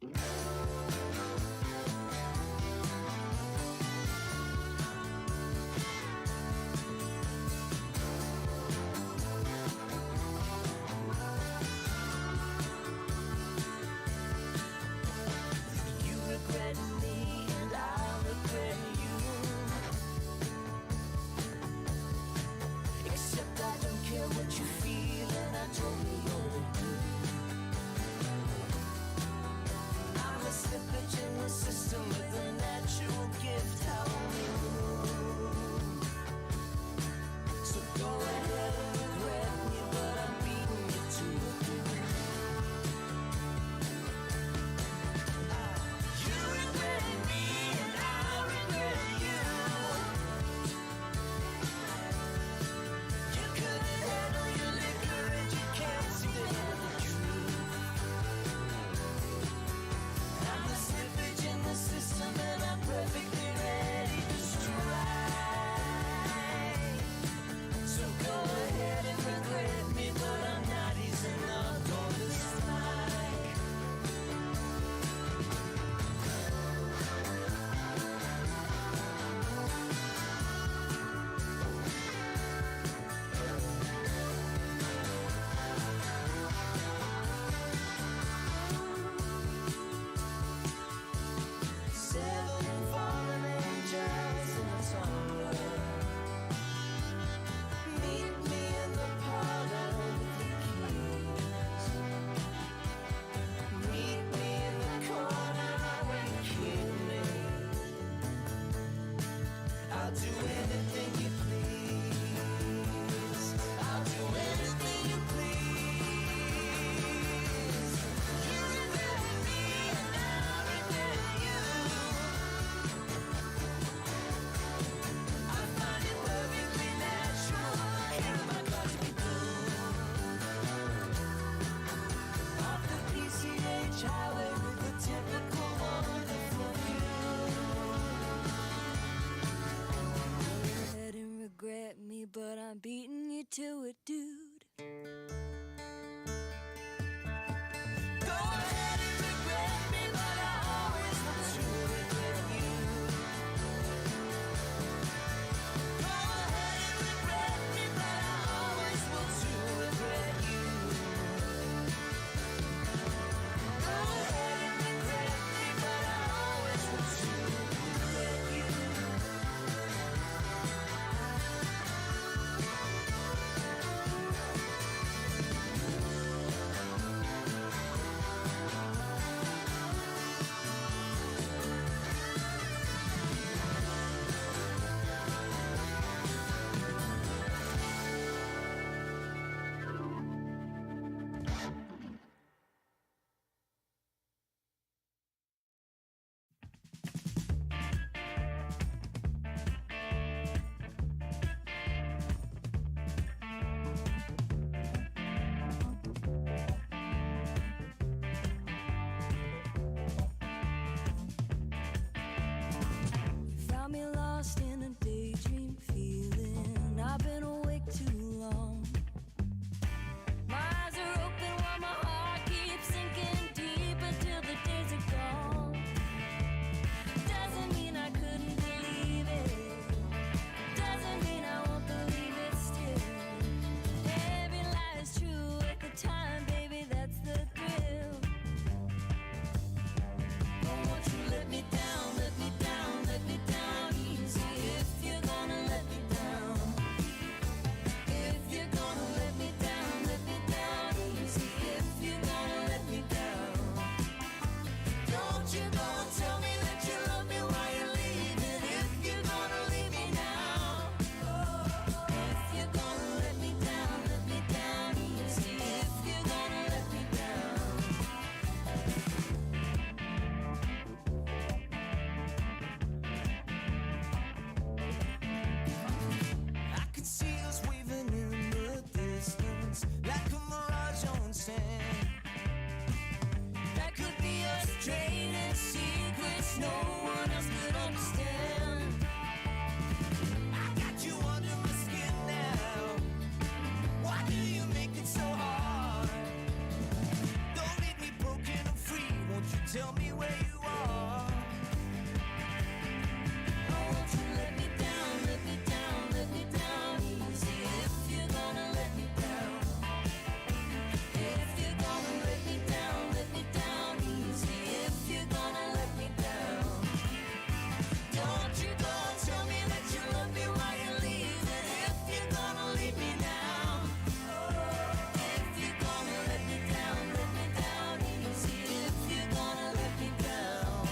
You regret me and I regret you. Except I don't care what you feel and I totally already do. I tell me where you are. Oh, won't you let me down, let me down, let me down easy. If you're gonna let me down, if you're gonna let me down easy. If you're gonna let me down, don't you go and tell me that you love me while you're leaving. If you're gonna leave me now, if you're gonna let me down easy. If you're gonna let me down.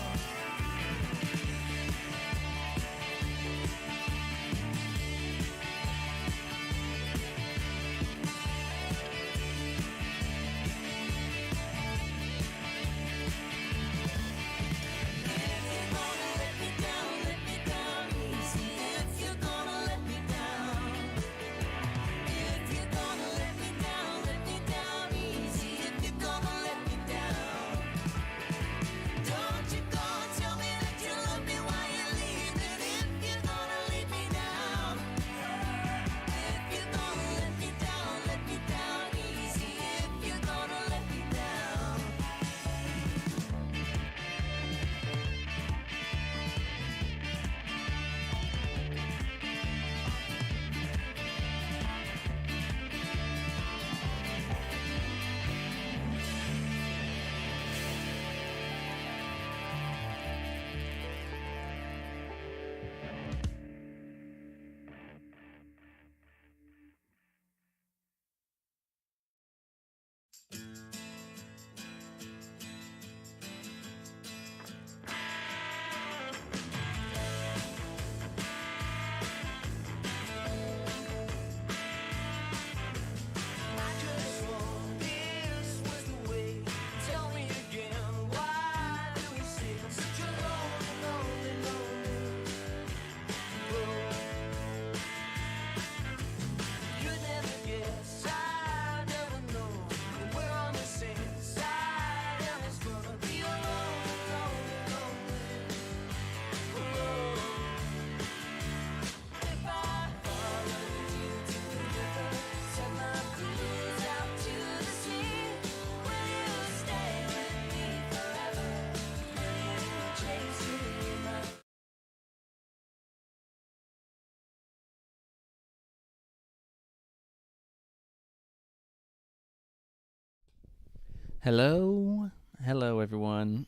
Hello, everyone.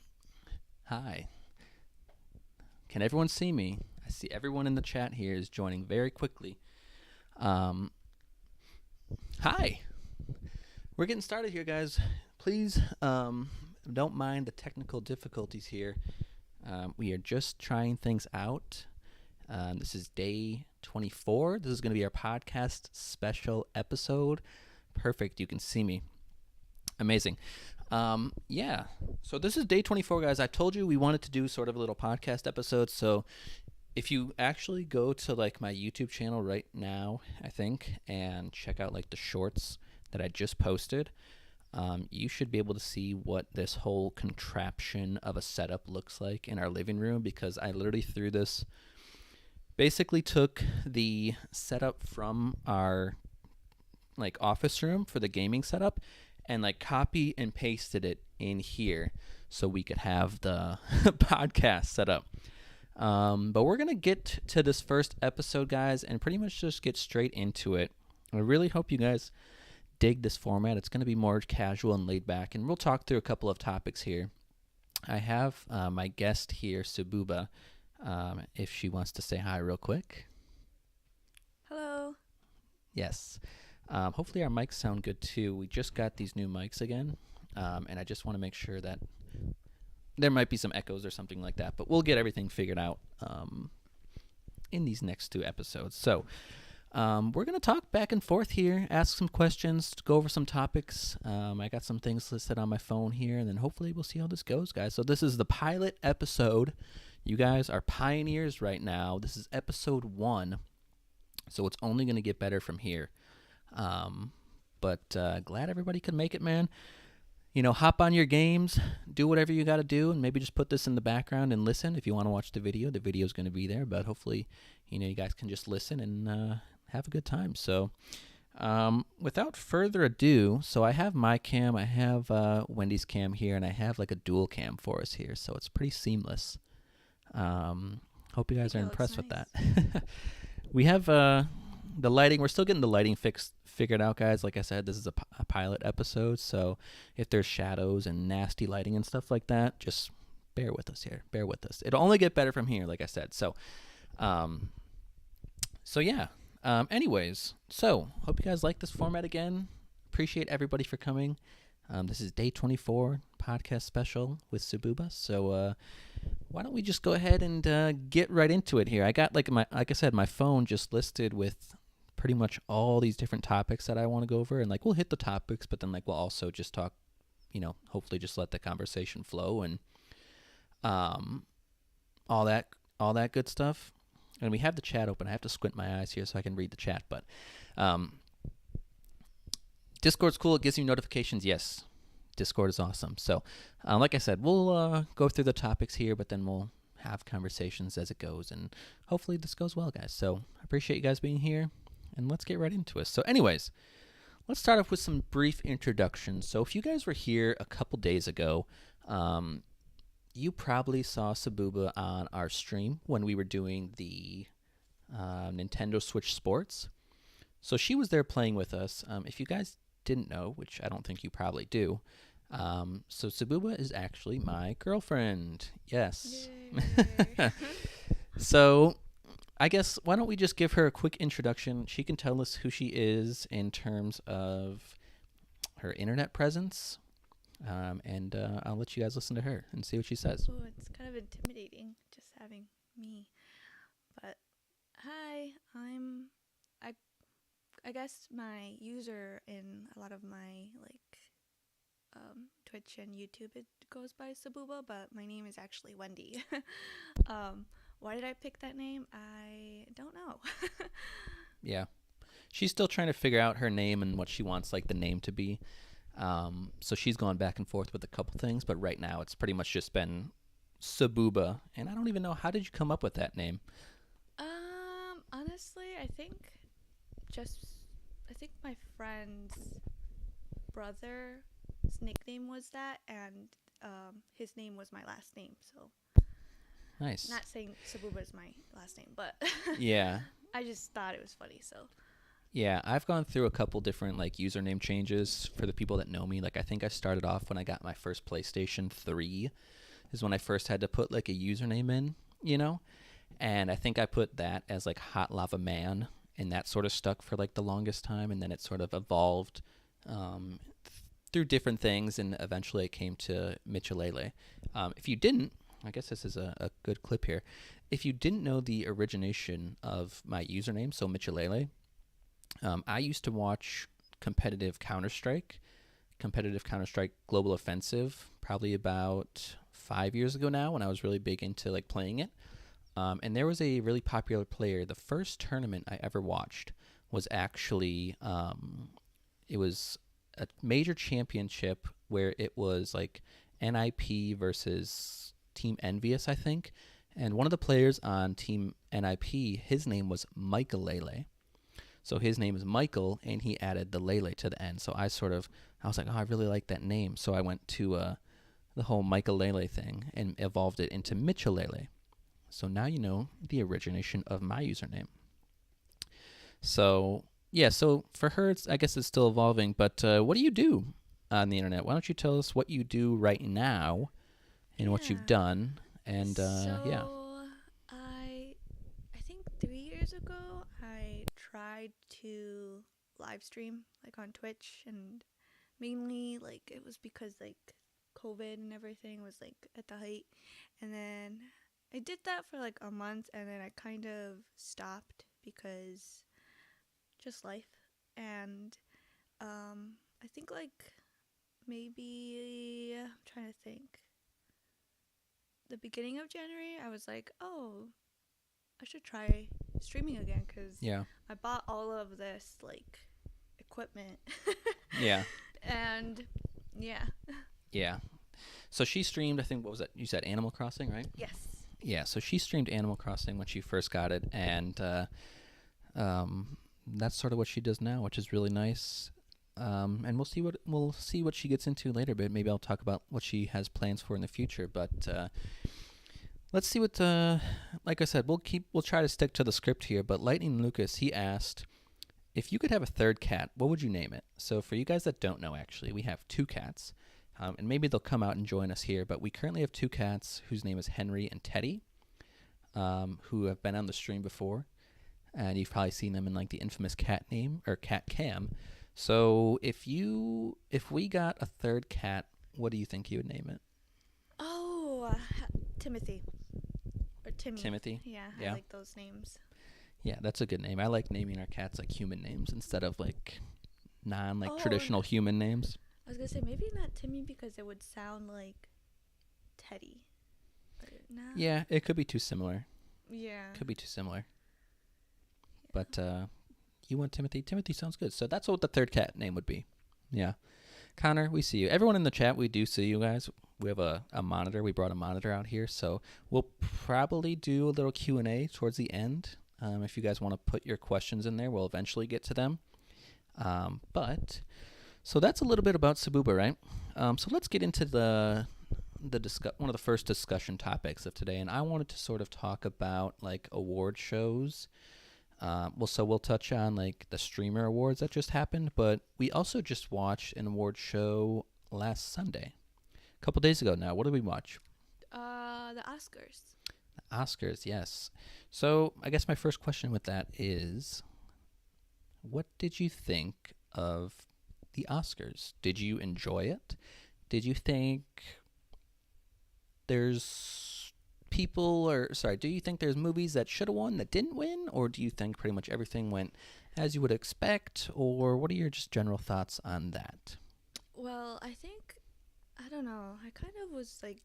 Hi. Can everyone see me? I see everyone in the chat here is joining very quickly. Hi. We're getting started here, guys. Please don't mind the technical difficulties here. We are just trying things out. This is day 24. This is going to be our podcast special episode. Perfect. You can see me. Amazing. Yeah. So this is day 24, guys. I told you we wanted to do sort of a little podcast episode. So if you actually go to like my YouTube channel right now, I think, and check out like the shorts that I just posted, you should be able to see what this whole contraption of a setup looks like in our living room, because I literally threw this, basically took the setup from our like office room for the gaming setup and like copy and pasted it in here so we could have the podcast set up. But we're going to get to this first episode, guys, and pretty much just get straight into it. I really hope you guys dig this format. It's going to be more casual and laid back, and we'll talk through a couple of topics here. I have my guest here, Sabuba, if she wants to say hi real quick. Hello. Yes. Hopefully our mics sound good too. We just got these new mics again, and I just want to make sure that there might be some echoes or something like that, but we'll get everything figured out in these next two episodes. So we're going to talk back and forth here, ask some questions, go over some topics. I got some things listed on my phone here, and then hopefully we'll see how this goes, guys. So this is the pilot episode. You guys are pioneers right now. This is episode 1, so it's only going to get better from here. But glad everybody could make it, man. You know, hop on your games, do whatever you got to do, and maybe just put this in the background and listen. If you want to watch the video is going to be there, but hopefully, you know, you guys can just listen and have a good time. So Without further ado, so I have my cam, I have Wendy's cam here, and I have like a dual cam for us here, so it's pretty seamless. Hope you guys are think it looks impressed with that. nice. We have the lighting. We're still getting the lighting figured out, guys. Like I said, this is a pilot episode, so if there's shadows and nasty lighting and stuff like that, just bear with us here. Bear with us. It'll only get better from here, like I said. So yeah. Anyways, so hope you guys like this format again. Appreciate everybody for coming. This is day 24 podcast special with Sabuba. So why don't we just go ahead and get right into it here? I got like I said, my phone just listed with pretty much all these different topics that I want to go over, and like we'll hit the topics, but then like we'll also just talk, hopefully just let the conversation flow and all that good stuff. And we have the chat open. I have to squint my eyes here so I can read the chat, but Discord's cool. It gives you notifications. Yes, Discord is awesome. So, like I said, we'll go through the topics here, but then we'll have conversations as it goes, and hopefully this goes well, guys. So, I appreciate you guys being here, and let's get right into it. So, anyways, let's start off with some brief introductions. So, if you guys were here a couple days ago, you probably saw Sabuba on our stream when we were doing the Nintendo Switch Sports. So she was there playing with us. If you guys didn't know, which I don't think you probably do, so Sabuba is actually my girlfriend. Yes. Yay. So I guess why don't we just give her a quick introduction? She can tell us who she is in terms of her internet presence. And I'll let you guys listen to her and see what she says. Oh, it's kind of intimidating just having me. But hi, I guess my user in a lot of my Twitch and YouTube, it goes by Sabuba, but my name is actually Wendy. Why did I pick that name? I don't know. Yeah. She's still trying to figure out her name and what she wants like the name to be. So she's gone back and forth with a couple things, but right now it's pretty much just been Sabuba. And I don't even know, how did you come up with that name? Honestly, I think my friend's brother's nickname was that, and his name was my last name. So Nice. not saying Sabuba is my last name, but Yeah. I just thought it was funny. So Yeah, I've gone through a couple different like username changes for the people that know me. Like I think I started off when I got my first PlayStation 3 is when I first had to put like a username in, And I think I put that as like Hot Lava Man, and that sort of stuck for like the longest time, and then it sort of evolved through different things, and eventually it came to Michelele. If you didn't, I guess this is a good clip here. If you didn't know the origination of my username, so Michelele, I used to watch competitive Counter-Strike Global Offensive, probably about 5 years ago now, when I was really big into like playing it. And there was a really popular player. The first tournament I ever watched was actually, it was a major championship where it was like NIP versus Team Envious, I think. And one of the players on Team NIP, his name was Michael Lele. So his name is Michael, and he added the Lele to the end. So I was like, oh, I really like that name. So I went to the whole Michael Lele thing and evolved it into Michelele. So now you know the origination of my username. So, yeah, so for her, I guess it's still evolving. But what do you do on the internet? Why don't you tell us what you do right now and what you've Yeah. done? And, yeah. I think 3 years ago, I tried to live stream like on Twitch, and mainly like it was because like COVID and everything was like at the height, and then I did that for like a month, and then I kind of stopped because just life. And I think like maybe I'm trying to think, the beginning of January, I was like, oh, I should try streaming again, because Yeah. I bought all of this like equipment. Yeah. And yeah. Yeah. So she streamed, I think, what was that? You said Animal Crossing, right? Yes. Yeah, so she streamed Animal Crossing when she first got it, and that's sort of what she does now, which is really nice. And we'll see what she gets into later. But maybe I'll talk about what she has plans for in the future. But let's see what. Like I said, we'll try to stick to the script here. But Lightning Lucas, he asked, if you could have a third cat, what would you name it? So for you guys that don't know, actually, we have two cats. And maybe they'll come out and join us here. But we currently have two cats whose name is Henry and Teddy, who have been on the stream before. And you've probably seen them in like the infamous cat name or cat cam. So if we got a third cat, what do you think you would name it? Oh, Timothy. Or Timmy. Timothy? Yeah, Yeah. I like those names. Yeah, that's a good name. I like naming our cats like human names instead of like Oh. traditional human names. I was going to say, maybe not Timmy because it would sound like Teddy. But nah. Yeah, it could be too similar. Yeah. Could be too similar. But you want Timothy? Timothy sounds good. So that's what the third cat name would be. Yeah. Connor, we see you. Everyone in the chat, we do see you guys. We have a monitor. We brought a monitor out here. So we'll probably do a little Q&A towards the end. If you guys want to put your questions in there, we'll eventually get to them. So that's a little bit about Sabuba, right? So let's get into one of the first discussion topics of today. And I wanted to sort of talk about like award shows. So we'll touch on like the streamer awards that just happened, but we also just watched an award show last Sunday, a couple days ago now. What did we watch? The Oscars. The Oscars, yes. So I guess my first question with that is, what did you think of the Oscars? Did you enjoy it? Did you think do you think there's movies that should have won that didn't win? Or do you think pretty much everything went as you would expect? Or what are your just general thoughts on that? Well, I don't know. I kind of was like,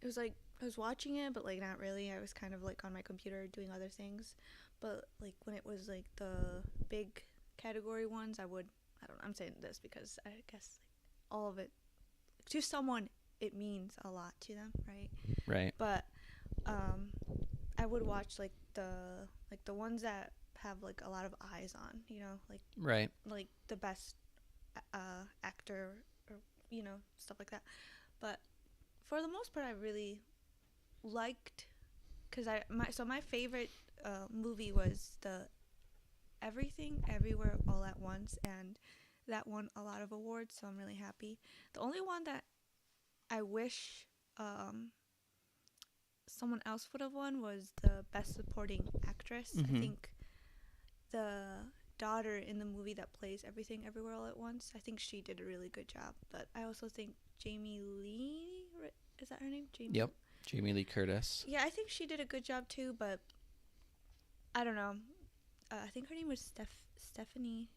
it was like, I was watching it, but like not really. I was kind of like on my computer doing other things. But like when it was like the big category ones, I'm saying this because I guess like, all of it, to someone, it means a lot to them, right? Right. But I would watch like the ones that have like a lot of eyes on, like Right. like the best actor or stuff like that. But for the most part, I really liked because my favorite movie was the Everything Everywhere All at Once, and that won a lot of awards, so I'm really happy. The only one that I wish someone else would have won was the Best Supporting Actress. Mhm. I think the daughter in the movie that plays Everything Everywhere All at Once, I think she did a really good job. But I also think Jamie Lee, is that her name? Yep. Jamie Lee Curtis. Yeah, I think she did a good job too, but I don't know. I think her name was Stephanie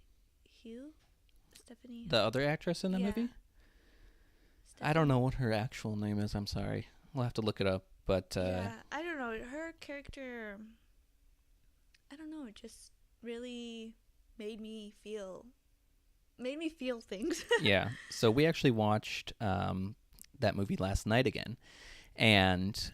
Hugh. Stephanie. The other actress in the Yeah. movie? I don't know what her actual name is. I'm sorry. We'll have to look it up. But yeah, I don't know. Her character, I don't know. It just really made me feel things. yeah. So we actually watched that movie last night again. And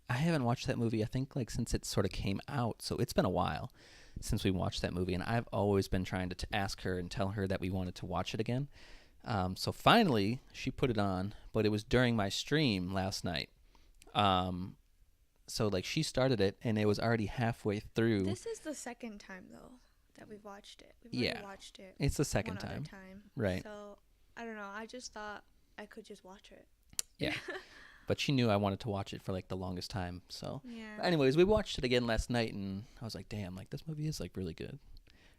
I haven't watched that movie, I think, like since it sort of came out. So it's been a while since we watched that movie. And I've always been trying to ask her and tell her that we wanted to watch it again. So finally, she put it on, but it was during my stream last night. So like she started it, and it was already halfway through. This is the second time though that we've watched it. We've Yeah. already watched it. It's the second one time. other time. Right. So I don't know. I just thought I could just watch it. Yeah. But she knew I wanted to watch it for like the longest time. So Yeah. anyways, we watched it again last night, and I was like, damn, like this movie is like really good.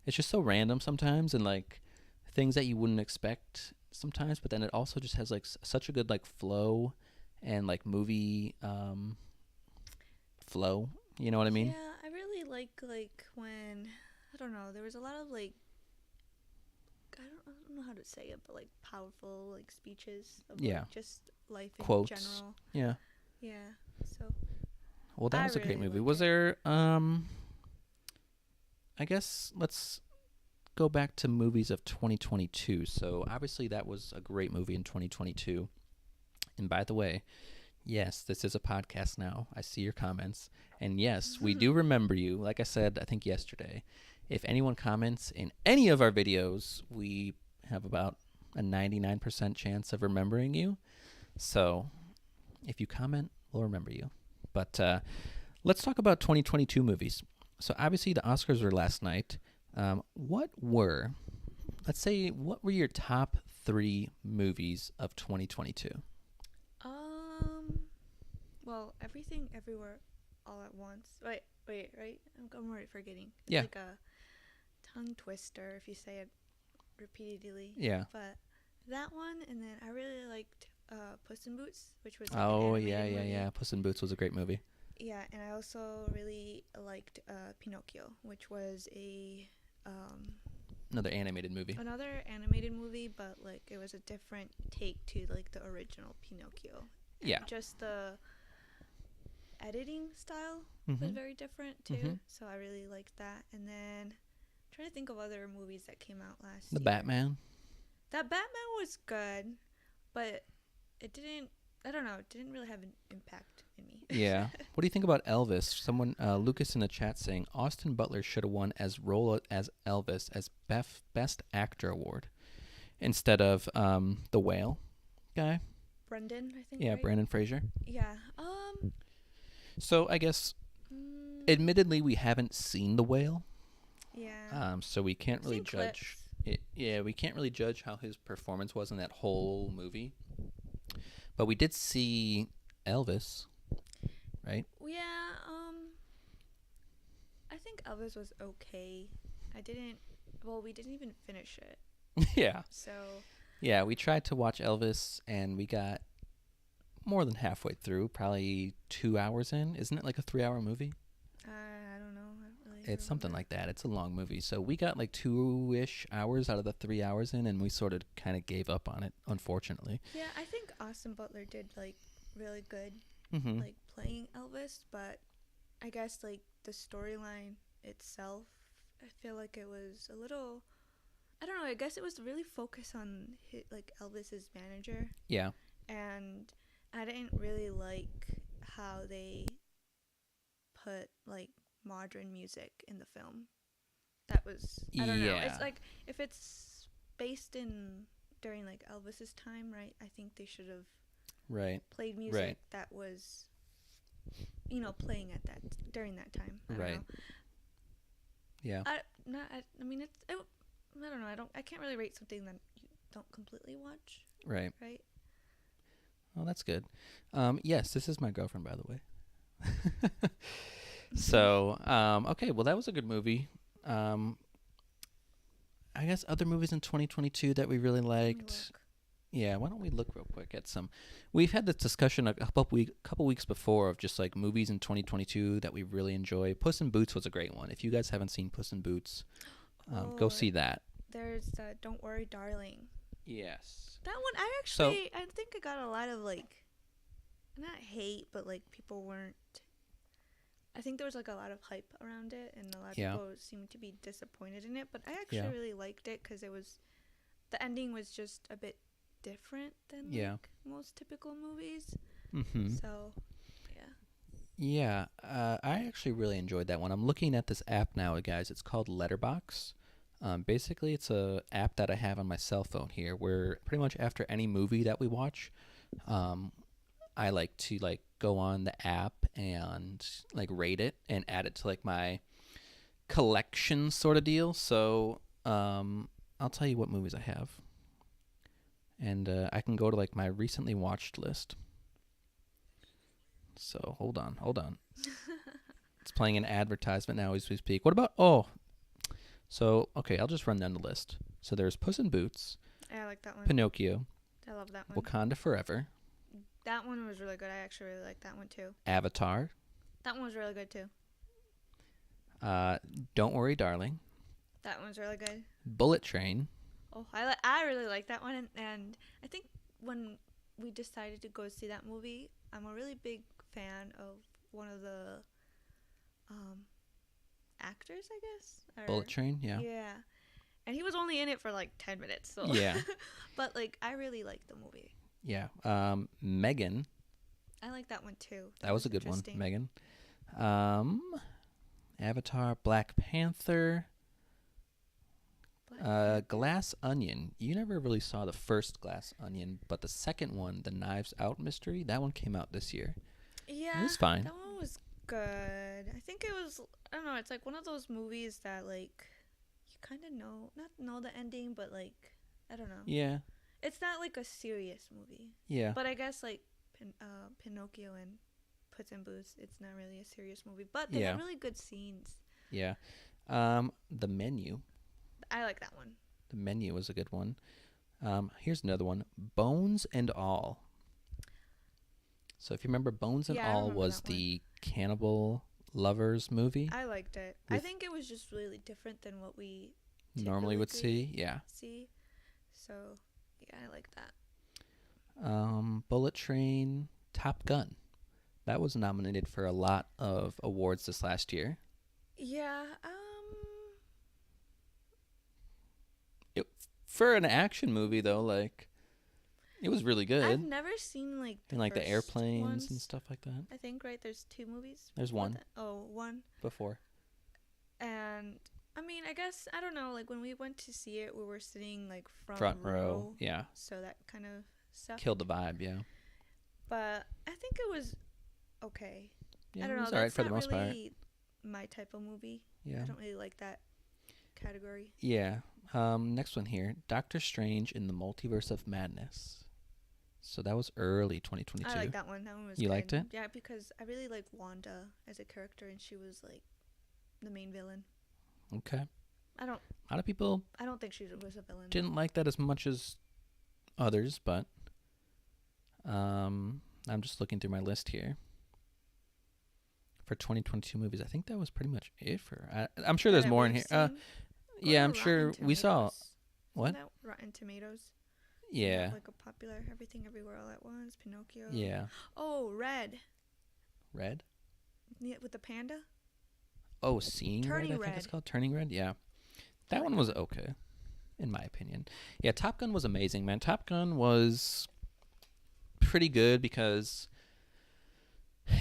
It's just so random sometimes, and like things that you wouldn't expect sometimes, but then it also just has like such a good like flow and like movie flow. You know what I mean? Yeah, I really like when, I don't know, there was a lot of like, I don't know how to say it, but like powerful like speeches of Yeah. like, just life in Quotes. general. Yeah. Yeah. So Well, that I was a great really movie. liked Was it. there I guess let's go back to movies of 2022. So obviously that was a great movie in 2022. And by the way, yes, this is a podcast now. I see your comments. And yes, we do remember you. Like I said, I think yesterday, If anyone comments in any of our videos, we have about a 99% chance of remembering you. So if you comment, we'll remember you. But let's talk about 2022 movies. So obviously the Oscars were last night. What were your top 3 movies of 2022? Well, Everything Everywhere All at Once. Wait, right? I'm already forgetting. It's Yeah. like a tongue twister if you say it repeatedly. Yeah. But that one, and then I really liked Puss in Boots, which was like an Oh, animated movie. yeah. Puss in Boots was a great movie. Yeah, and I also really liked Pinocchio, which was Another animated movie. another animated movie, but like it was a different take to like the original Pinocchio. And Yeah. just the editing style was Mhm. very different too, Mhm. so I really liked that. And then I'm trying to think of other movies that came out last The year. Batman. That Batman was good, but it didn't. I don't know. It didn't really have an impact in me. Yeah. What do you think about Elvis? Someone, Lucas in the chat saying Austin Butler should have won as role as Elvis as best actor award instead of the whale guy. Brendan, I think. Yeah, right? Brandon Fraser. Yeah. So I guess, mm, admittedly, we haven't seen the whale, yeah. so we can't really Seen judge. clips. We can't really judge how his performance was in that whole movie. But we did see Elvis, right? Yeah. I think Elvis was okay. I didn't. Well, we didn't even finish it. Yeah. So. Yeah, we tried to watch Elvis, and we got more than halfway through, probably 2 hours in. Isn't it like a 3-hour movie? I don't know. I don't really It's something remember. like that. It's a long movie. So we got like 2-ish hours out of the 3 hours in, and we sort of kind of gave up on it, unfortunately. Yeah, I think Austin Butler did like really good, Mm-hmm. like playing Elvis, but I guess like the storyline itself, I feel like it was a little. I don't know. I guess it was really focused on like Elvis's manager, Yeah. and I didn't really like how they put like modern music in the film. That was I don't know. It's Yeah. like if it's based in during like Elvis's time, right? I think they should have Right. played music Right. that was playing at that during that time. I don't Right. know. Yeah. I mean I don't know. I can't really rate something that you don't completely watch, Right. right? Oh, that's good. Yes, this is my girlfriend, by the way. So, okay, well, that was a good movie. I guess other movies in 2022 that we really Let me liked. look. Yeah, why don't we look real quick at some? We've had this discussion a couple weeks before of just like movies in 2022 that we really enjoy. Puss in Boots was a great one. If you guys haven't seen Puss in Boots, go Oh, see that. There's Don't Worry Darling. Yes. That one I So- actually I think I got a lot of like not hate, but like people weren't. I think there was like a lot of hype around it, and a lot of Yeah. people seemed to be disappointed in it. But I actually Yeah. really liked it because the ending was just a bit different than Yeah. like most typical movies. Mm-hmm. So, yeah. Yeah, I actually really enjoyed that one. I'm looking at this app now, guys. It's called Letterbox. Basically, it's a app that I have on my cell phone here, where pretty much after any movie that we watch, I like to like go on the app and like rate it and add it to like my collection sort of deal. So I'll tell you what movies I have, and I can go to like my recently watched list. So hold on. It's playing an advertisement now as we speak. What about okay, I'll just run down the list. So there's Puss in Boots, I like that one. Pinocchio, I love that one. Wakanda Forever, That one was really good. I actually really liked that one too. Avatar, That one was really good too. Don't Worry Darling, That one was really good. Bullet Train. Oh, I really like that one, and I think when we decided to go see that movie, I'm a really big fan of one of the actors, I guess. Bullet Train, yeah. Yeah. And he was only in it for like 10 minutes, so. Yeah. But like I really liked the movie. Yeah. Megan. I like that one too. That was a good one. interesting. Megan. Avatar, Black Panther, Glass Onion. You never really saw the first Glass Onion, but the second one, the Knives Out mystery, that one came out this year. Yeah, It was fine. that one was good. I think it was. I don't know. It's like one of those movies that like you kind of not know the ending, but like I don't know. Yeah, It's not like a serious movie, yeah, but I guess like Pinocchio and Puss in Boots, it's not really a serious movie, but they have Yeah. really good scenes. yeah. The Menu. I like that one. The Menu was a good one. Here's another one. Bones and All. So if you remember, Bones and Yeah, I All remember was that one. the cannibal lovers movie I liked it. I With- think it was just really different than what we normally would typically see. Yeah. see. So yeah, I like that. Bullet Train, Top Gun. That was nominated for a lot of awards this last year. Yeah. For an action movie, though, like, it was really good. I've never seen like And like the first airplanes ones. and stuff like that. I think right. There's 2 movies. There's before one. that. Oh, one. Before. And I mean, I guess I don't know. Like when we went to see it, we were sitting like Front row. Yeah. so that kind of sucked. Killed the vibe, yeah. But I think it was okay. Yeah, I don't it know. was alright That's for the not most part. really my type of movie. Yeah. I don't really like that category. Yeah. Next one here. Doctor Strange in the Multiverse of Madness. So that was early 2022. I like that one. That one was You good. liked it? Yeah, because I really like Wanda as a character, and she was like the main villain. Okay. I don't A lot of people think she was a villain. didn't like that as much as others, but I'm just looking through my list here. For 2022 movies, I think that was pretty much it for. I'm sure there's that more in we've here. seen. Yeah, What I'm about sure Rotten we saw. Tomatoes? What? Isn't that Rotten Tomatoes? Isn't that, Yeah, like a popular Everything Everywhere All at Once, Pinocchio. yeah. Oh, Red. Red. Yeah, with the panda. Oh, Seeing Red. Turning I think it's Red. called Turning Red. Yeah, that one was okay, in my opinion. Yeah, Top Gun was amazing, man. Top Gun was pretty good because,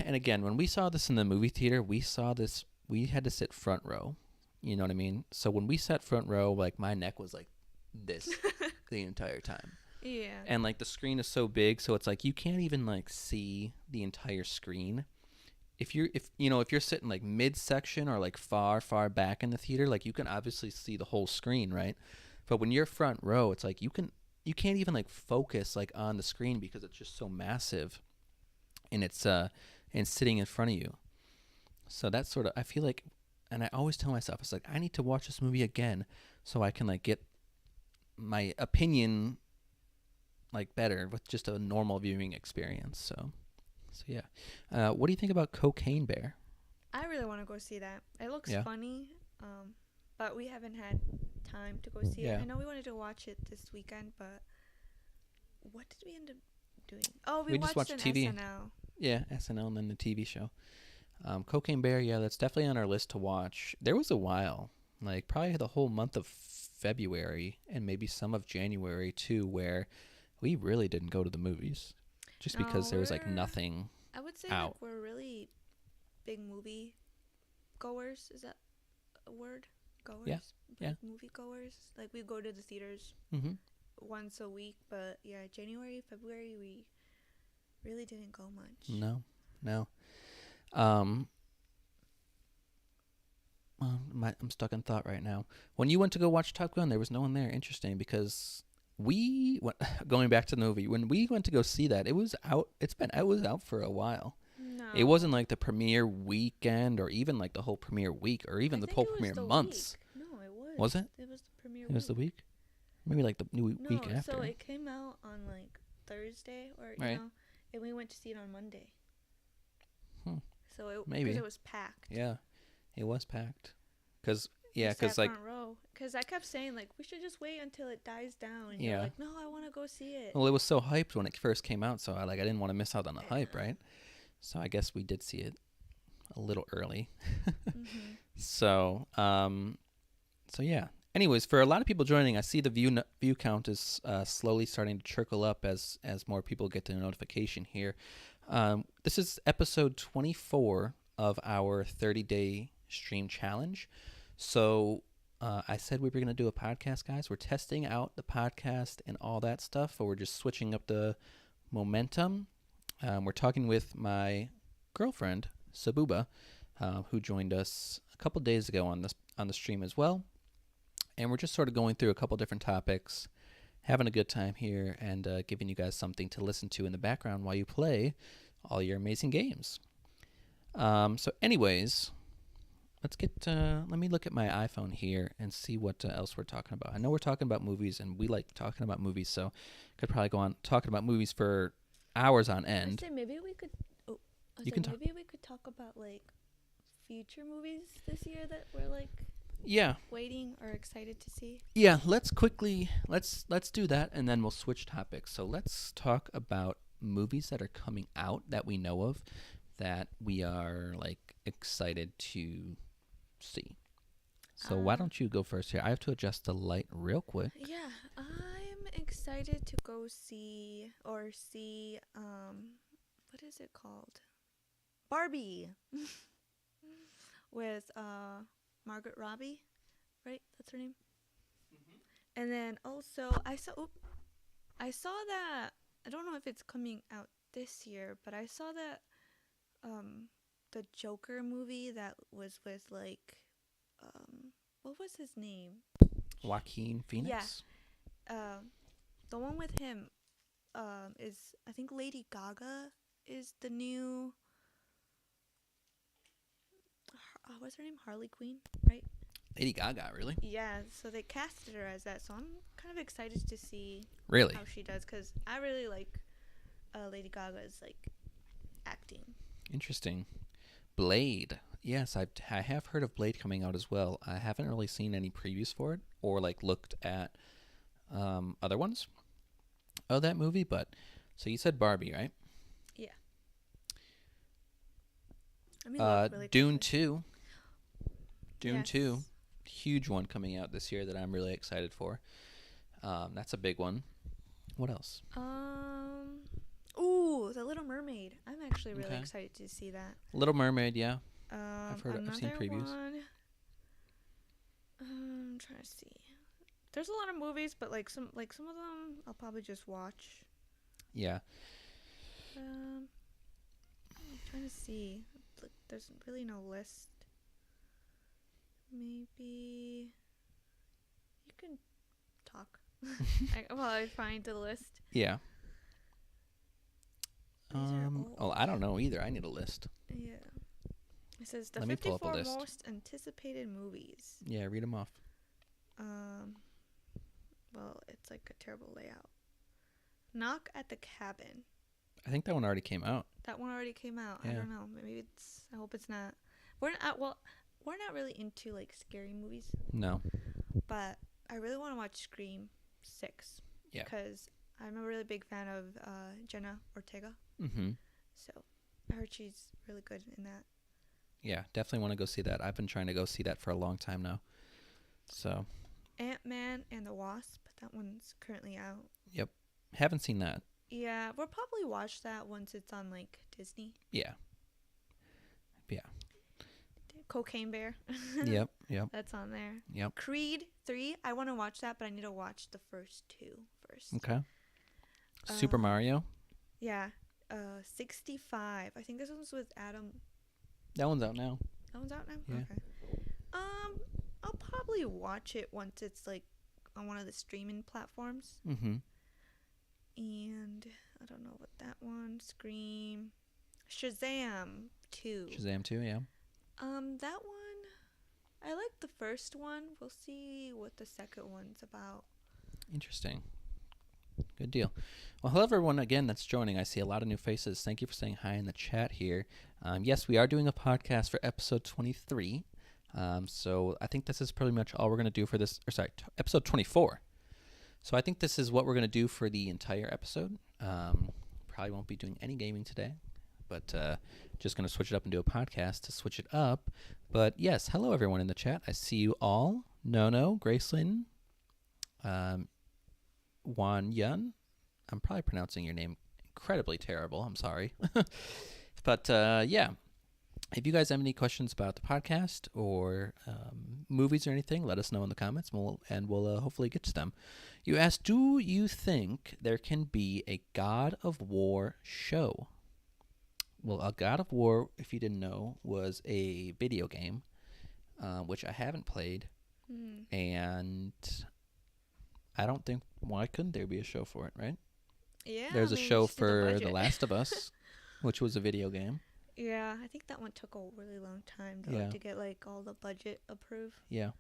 and again, when we saw this in the movie theater, we had to sit front row. You know what I mean? So when we sat front row, like my neck was like this the entire time. Yeah. And like the screen is so big, so it's like you can't even like see the entire screen. If you're sitting like midsection or like far back in the theater, like you can obviously see the whole screen, right? But when you're front row, it's like you can't even like focus like on the screen because it's just so massive, and it's sitting in front of you. So that's sort of, I feel like, and I always tell myself, it's like I need to watch this movie again so I can like get my opinion like better with just a normal viewing experience. So yeah. What do you think about Cocaine Bear? I really want to go see that. It looks Yeah. funny, but we haven't had time to go see Yeah. it. I know we wanted to watch it this weekend, but what did we end up doing? Oh, we just watched watched an TV. SNL. Yeah, SNL and then the TV show. Cocaine Bear, yeah, that's definitely on our list to watch. There was a while, like probably the whole month of February and maybe some of January too, where we really didn't go to the movies just because No, there was like we're- nothing. I would say Out. like we're really big movie goers. Is that a word? Goers? Yeah, yeah. Big movie goers. Like we go to the theaters Mm-hmm. once a week, but yeah, January, February, we really didn't go much. No. I'm stuck in thought right now. When you went to go watch Top Gun, there was no one there. Interesting, because we went, going back to the movie, when we went to go see that, it was out. It was out for a while. No. It wasn't like the premiere weekend or even like the whole premiere week or even I the think whole it was premiere the months. week. No, it was. Was it? It was the premiere It was the week. week? Maybe like the new No, week after. so it came out on like Thursday or you Right. know, and we went to see it on Monday. Hmm. So it Maybe. because it was packed. Yeah, it was packed. Because Like because I kept saying like we should just wait until it dies down. And Yeah. you're like, no, I want to go see it. well, it was so hyped when it first came out, so I didn't want to miss out on the hype, Yeah. right? So I guess we did see it a little early. Mm-hmm. So yeah. Anyways, for a lot of people joining, I see the view count is slowly starting to trickle up as more people get the notification here. This is episode 24 of our 30-day stream challenge. So I said we were going to do a podcast, guys. We're testing out the podcast and all that stuff, or we're just switching up the momentum. We're talking with my girlfriend, Sabuba, who joined us a couple days ago on the stream as well. And we're just sort of going through a couple different topics, having a good time here, and giving you guys something to listen to in the background while you play all your amazing games. So anyways, let me look at my iPhone here and see what else we're talking about. I know we're talking about movies, and we like talking about movies, so could probably go on talking about movies for hours on end. I say maybe we could. Maybe we could talk about like future movies this year that we're like waiting or excited to see. Yeah, let's do that, and then we'll switch topics. So let's talk about movies that are coming out that we know of that we are like excited to see. So why don't you go first here? I have to adjust the light real quick. Yeah, I'm excited to go see what is it called? Barbie with Margaret Robbie, right? That's her name. Mm-hmm. And then also I saw that, I don't know if it's coming out this year, but I saw that the Joker movie that was with like what was his name? Joaquin Phoenix? Yeah. The one with him is, I think Lady Gaga is the new what's her name? Harley Quinn, right? Lady Gaga, really? Yeah, so they casted her as that, so I'm kind of excited to see Really? how she does, because I really like Lady Gaga's like acting. Interesting. Blade. Yes, I have heard of Blade coming out as well. I haven't really seen any previews for it or like looked at other ones of that movie, but so you said Barbie, right? Yeah. I mean, really Dune 2. Dune Yes. 2. Huge one coming out this year that I'm really excited for. That's a big one. What else? Ooh, The Little Mermaid. I'm actually really Okay. excited to see that. Little Mermaid, yeah. I've seen previews. One, I'm trying to see. There's a lot of movies, but like some of them I'll probably just watch. Yeah. I'm trying to see. Like, there's really no list. Maybe you can talk while I find the list. Yeah. These are Oh, I don't know either. I need a list. Yeah. It says the Let me pull up a 54 list. most anticipated movies. Yeah, read them off. Well, it's like a terrible layout. Knock at the Cabin. I think that one already came out. That one already came out. I Yeah. don't know. Maybe it's. I hope it's not. We're not really into like scary movies, No. but I really want to watch Scream 6. Yeah. Because I'm a really big fan of Jenna Ortega. Mm-hmm. So I heard she's really good in that. Yeah, definitely want to go see that. I've been trying to go see that for a long time now. So. Ant-Man and the Wasp. That one's currently out. Yep. Haven't seen that. Yeah, we'll probably watch that once it's on like Disney. Yeah. Yeah. Cocaine Bear. Yep. That's on there. Yep. Creed 3. I want to watch that, but I need to watch the first two first. Okay. Super Mario. Yeah. 65. I think this one's with Adam. That one's out now. That one's out now? Yeah. Okay. I'll probably watch it once it's like on one of the streaming platforms. Mm-hmm. And I don't know what that one. Scream. Shazam 2. Shazam 2, yeah. That one, I like the first one. We'll see what the second one's about. Interesting. Good deal. Well, hello everyone again that's joining. I see a lot of new faces. Thank you for saying hi in the chat here. Yes, we are doing a podcast for episode 23. So I think this is pretty much all we're going to do for this, episode 24. So I think this is what we're going to do for the entire episode. Probably won't be doing any gaming today, but just going to switch it up and do a podcast to switch it up. But yes, hello everyone in the chat. I see you all. Nono, Gracelyn, Wan Yun. I'm probably pronouncing your name incredibly terrible. I'm sorry. But yeah. If you guys have any questions about the podcast or movies or anything, let us know in the comments, and we'll hopefully get to them. You asked, do you think there can be a God of War show? Well, a God of War, if you didn't know, was a video game, which I haven't played, and I don't think, why couldn't there be a show for it, right? Yeah. There's a I mean, show just need the for The budget. Last of Us, which was a video game. Yeah, I think that one took a really long time though Yeah. to get like all the budget approved. Yeah.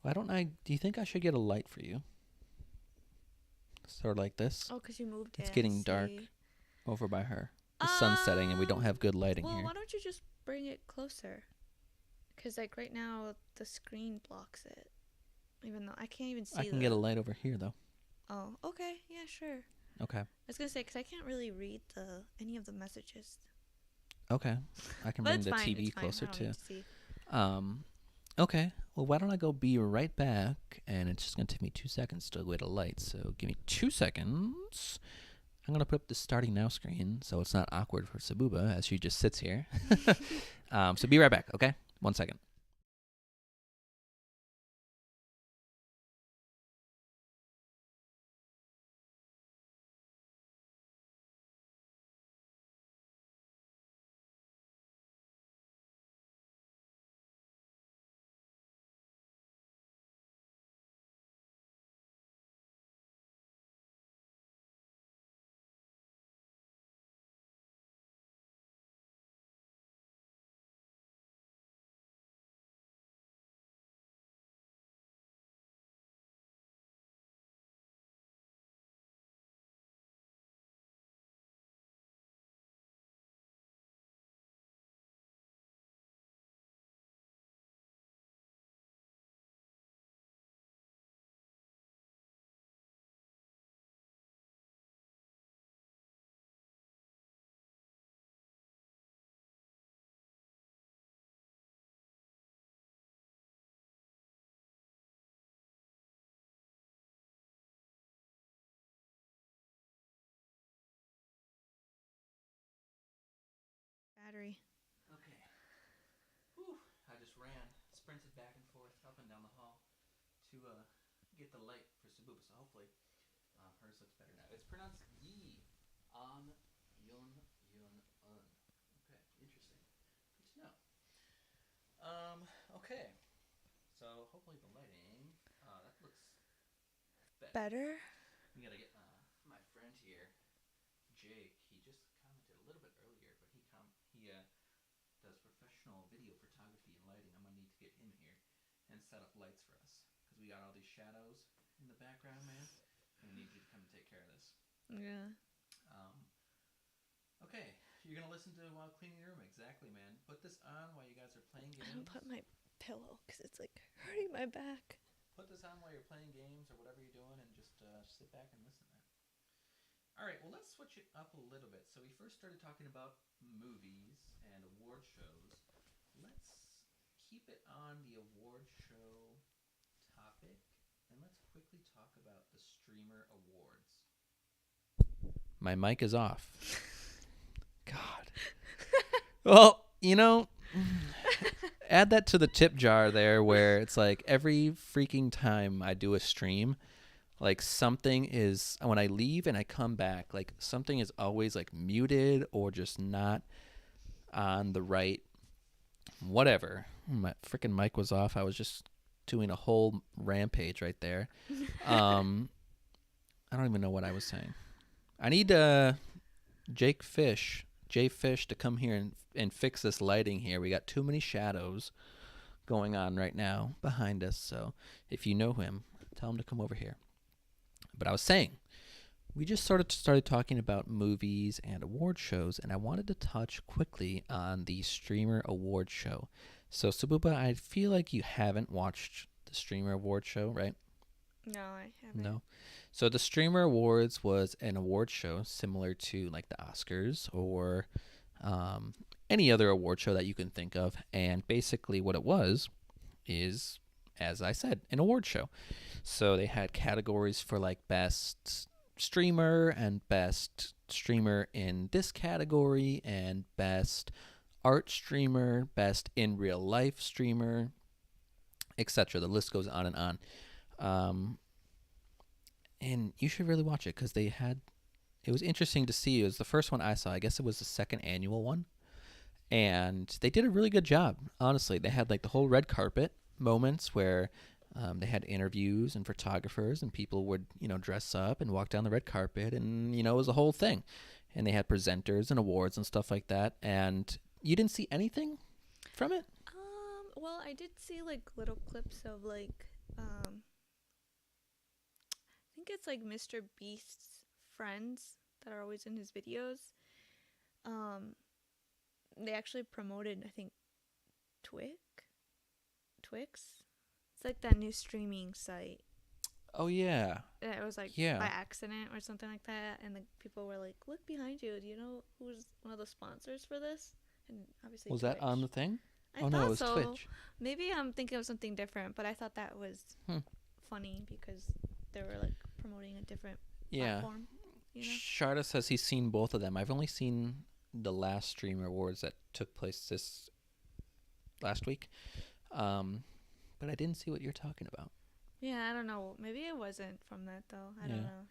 Why don't I? Do you think I should get a light for you? Sort of like this. Oh, 'cause you moved it. It's I getting dark see. over by her. The sun's setting, and we don't have good lighting Well, here. why don't you just bring it closer? 'Cause like right now the screen blocks it, even though I can't even see. I can get a light over here, though. Oh, okay, yeah, sure. Okay. I was gonna say 'cause I can't really read any of the messages. Okay. I can But bring it's the fine. TV It's fine. closer I don't too. need to see. Okay. Well, why don't I go be right back? And it's just going to take me 2 seconds to get a light. So give me 2 seconds. I'm going to put up the starting now screen so it's not awkward for Sabuba as she just sits here. So be right back, okay? 1 second. Battery. Okay. Whew. I just sprinted back and forth, up and down the hall to get the light for Sabuba. So hopefully hers looks better now. It's pronounced Yi. On Yun Yun Un. Okay, interesting. Good to know. Okay. So hopefully the lighting. That looks better. Better. We gotta get my friend here, Jake. He just commented a little bit earlier, but he does professional video photography and lighting. I'm gonna need to get him here and set up lights for us because we got all these shadows in the background, man. And we need you to come and take care of this. Yeah. Okay, you're gonna listen to while cleaning your room. Exactly, man. Put this on while you guys are playing games. I don't put my pillow because it's like hurting my back. Put this on while you're playing games or whatever you're doing, and just sit back and listen, man. All right, well, let's switch it up a little bit. So we first started talking about movies and award shows. Let's keep it on the award show topic, and let's quickly talk about the Streamer Awards. My mic is off. God. Well, add that to the tip jar there where it's like every freaking time I do a stream, like something is, when I leave and I come back, like something is always like muted or just not on the right whatever. My freaking mic was off. I was just doing a whole rampage right there. I don't even know what I was saying. I need Jay Fish to come here and fix this lighting here. We got too many shadows going on right now behind us. So if you know him, tell him to come over here. But I was saying, we just sort of started talking about movies and award shows, and I wanted to touch quickly on the Streamer Award Show. So, Sabuba, I feel like you haven't watched the Streamer Award Show, right? No, I haven't. No. So the Streamer Awards was an award show similar to like the Oscars or any other award show that you can think of. And basically what it was is, as I said, an award show. So they had categories for like best streamer and best streamer in this category and best art streamer, best in real life streamer, etc. The list goes on and on. Um, and you should really watch it because they had. It was interesting to see. It was the first one I saw. I guess it was the second annual one, and they did a really good job. Honestly, they had like the whole red carpet moments where they had interviews and photographers, and people would dress up and walk down the red carpet, and it was a whole thing. And they had presenters and awards and stuff like that. And you didn't see anything from it? Well, I did see like little clips of like I think it's like Mr. Beast's friends that are always in his videos. Um, they actually promoted, I think, Twix. It's like that new streaming site. Oh yeah. It was like Yeah. by accident or something like that, and the people were like, "Look behind you. Do you know who's one of the sponsors for this?" And obviously, Was that on the thing? I Oh thought no, it was so. Twitch. Maybe I'm thinking of something different, but I thought that was funny because they were like promoting a different platform. Sharda says he's seen both of them. I've only seen the last Streamer Awards that took place this last week, but I didn't see what you're talking about. Yeah, I don't know. Maybe it wasn't from that though. I don't know.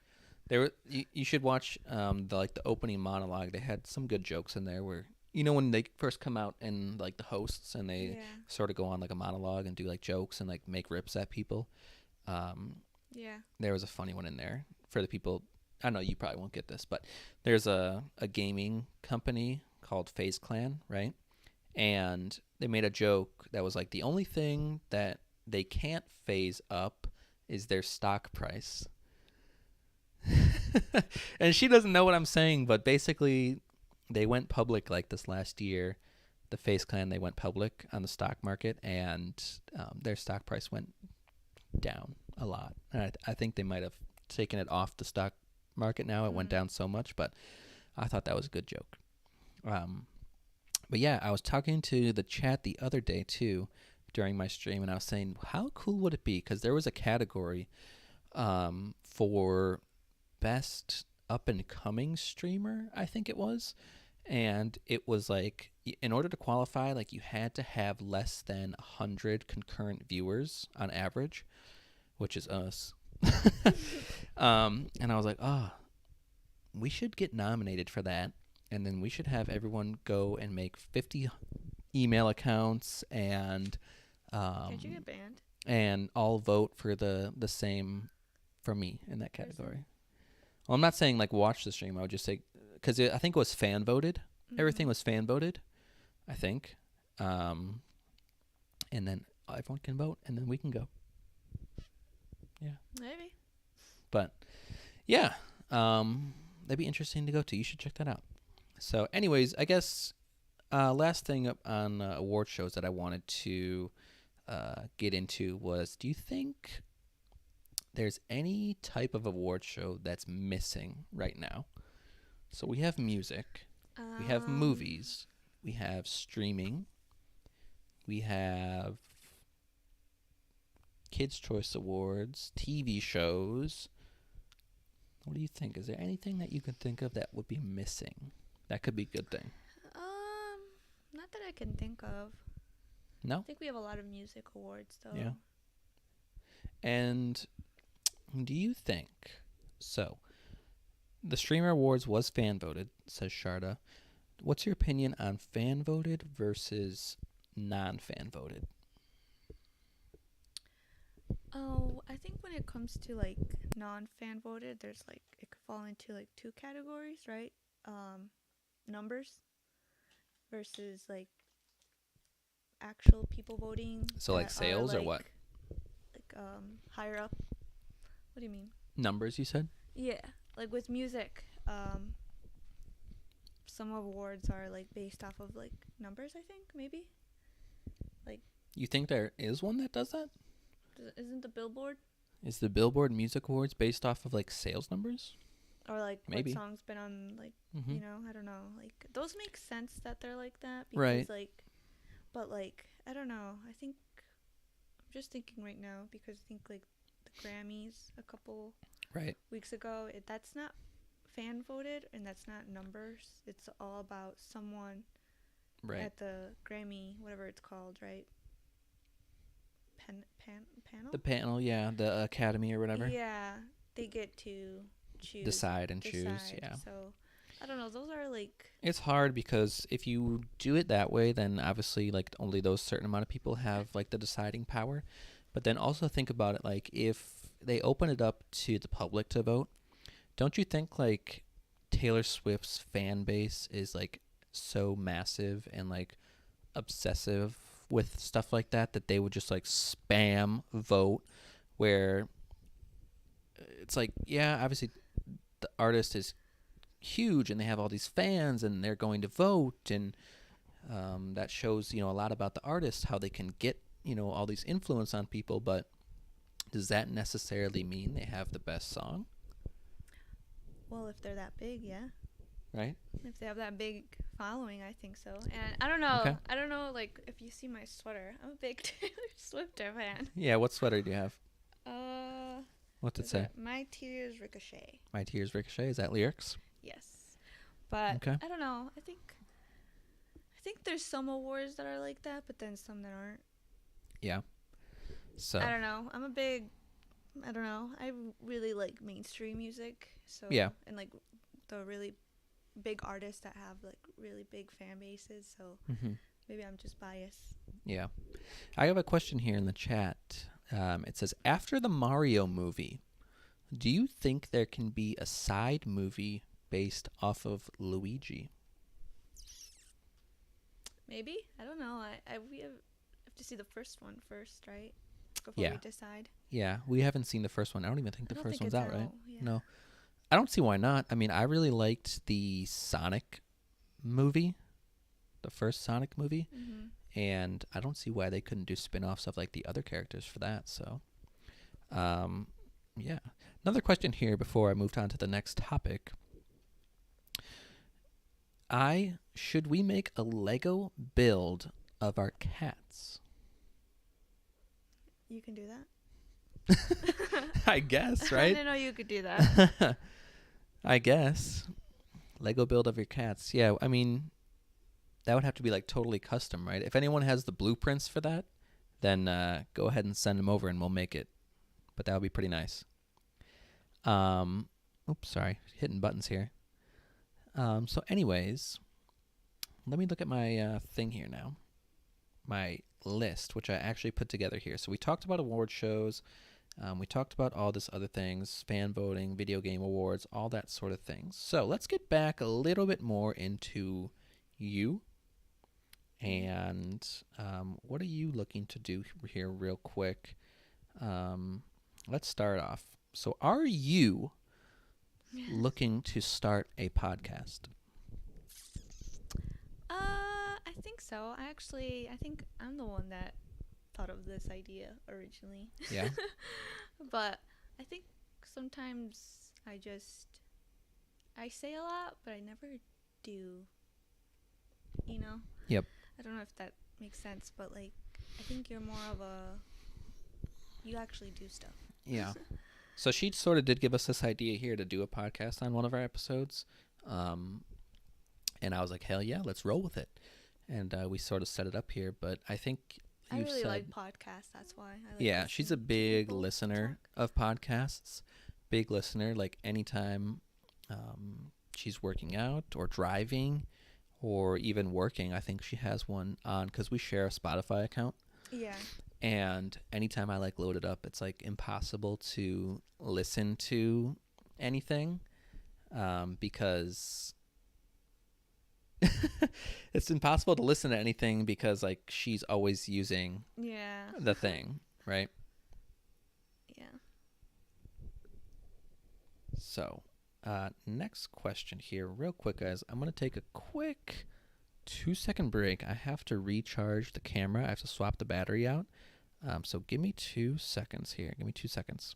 There were you should watch the opening monologue. They had some good jokes in there where when they first come out and like the hosts and they sort of go on like a monologue and do like jokes and like make rips at people. There was a funny one in there for the people. I know you probably won't get this, but there's a gaming company called FaZe Clan, right? And they made a joke that was like the only thing that they can't phase up is their stock price. And she doesn't know what I'm saying, but basically they went public like this last year. The FaZe Clan, they went public on the stock market, and their stock price went down a lot. And I think they might have taken it off the stock market now. It went down so much, but I thought that was a good joke. But yeah, I was talking to the chat the other day too during my stream, and I was saying, how cool would it be? Because there was a category for best up-and-coming streamer, I think it was. And it was like, in order to qualify, like you had to have less than 100 concurrent viewers on average, which is us. And I was like, we should get nominated for that. And then we should have everyone go and make 50 email accounts and Did you get banned? And all vote for the same for me in that category. Well, I'm not saying like watch the stream. I would just say, because I think it was fan voted. Everything was fan voted, I think. And then everyone can vote, and then we can go. Yeah. Maybe. But yeah, that'd be interesting to go to. You should check that out. So, anyways, I guess last thing up on award shows that I wanted to get into was: do you think there's any type of award show that's missing right now? So we have music, we have movies, we have streaming, we have Kids' Choice Awards, TV shows. What do you think? Is there anything that you can think of that would be missing? That could be a good thing. Not that I can think of. No? I think we have a lot of music awards though. Yeah. And do you think, so the Streamer Awards was fan voted, says Sharda. What's your opinion on fan voted versus non-fan voted? Oh, I think when it comes to like non-fan voted, there's like it could fall into like two categories, right? Numbers versus like actual people voting. So like sales or what? Like higher up. What do you mean? Numbers, you said? Yeah, like with music, some awards are like based off of like numbers. I think maybe. Like. You think there is one that does that? Isn't the Billboard? Is the Billboard Music Awards based off of like sales numbers? Or like maybe. What song's been on like I don't know. Like those make sense that they're like that because right. like, but like I don't know. I think I'm just thinking right now because I think like the Grammys a couple weeks ago. That's not fan voted and that's not numbers. It's all about someone Right. at the Grammy, whatever it's called, right? Panel? The panel, yeah, the academy or whatever. Yeah, they get to choose. Decide and choose, yeah. So, I don't know. Those are like. It's hard because if you do it that way, then obviously like only those certain amount of people have like the deciding power. But then also think about it, like if they open it up to the public to vote, don't you think like Taylor Swift's fan base is like so massive and like obsessive with stuff like that that they would just like spam vote, where it's like, yeah, obviously the artist is huge and they have all these fans and they're going to vote, and that shows, you know, a lot about the artist, how they can get, you know, all these influence on people. But does that necessarily mean they have the best song? Well, if they're that big, yeah. Right. If they have that big following, I think so. And I don't know. Okay. I don't know, like, if you see my sweater, I'm a big Taylor Swift fan. Yeah, what sweater do you have? What's it Is say? it My Tears Ricochet. My Tears Ricochet, is that lyrics? Yes. But Okay. I don't know. I think there's some awards that are like that, but then some that aren't. Yeah. So I don't know. I don't know. I really like mainstream music. So Yeah. And like the really big artists that have like really big fan bases. So maybe I'm just biased. yeah. I have a question here in the chat. It says, after the Mario movie, do you think there can be a side movie based off of Luigi? Maybe. I don't know. We have to see the first one first, right? Before Yeah. we decide. Yeah, we haven't seen the first one. I don't even think I the don't first think one's it's out, right? Yeah. No. I don't see why not. I mean, I really liked the Sonic movie, the first Sonic movie, and I don't see why they couldn't do spin-offs of like the other characters for that. So, yeah. Another question here before I moved on to the next topic. Should we make a Lego build of our cats? You can do that. I guess, I right? didn't know you could do that. I guess. Lego build of your cats. Yeah, I mean, that would have to be like totally custom, right? If anyone has the blueprints for that, then go ahead and send them over and we'll make it. But that would be pretty nice. Oops, sorry. Hitting buttons here. So anyways, let me look at my thing here now. My list, which I actually put together here. So we talked about award shows. We talked about all this other things, fan voting, video game awards, all that sort of things. So let's get back a little bit more into you. And what are you looking to do here real quick? Let's start off. So are you looking to start a podcast? I think so. I think I'm the one that thought of this idea originally. Yeah. But I think sometimes I say a lot, but I never do. You know? Yep. I don't know if that makes sense, but like I think you're more of you actually do stuff. Yeah. So she sort of did give us this idea here to do a podcast on one of our episodes. And I was like, hell yeah, let's roll with it. And we sort of set it up here. But I think I you've really said, like podcasts. That's why. I like yeah, she's a listening to big people listener talk. of podcasts. Big listener. Like anytime she's working out or driving or even working, I think she has one on because we share a Spotify account. Yeah. And anytime I like load it up, it's like impossible to listen to anything because it's impossible to listen to anything because like she's always using the thing, right? Yeah. So next question here real quick, guys. I'm going to take a quick 2-second break. I have to recharge the camera. I have to swap the battery out. So give me 2 seconds here. Give me 2 seconds.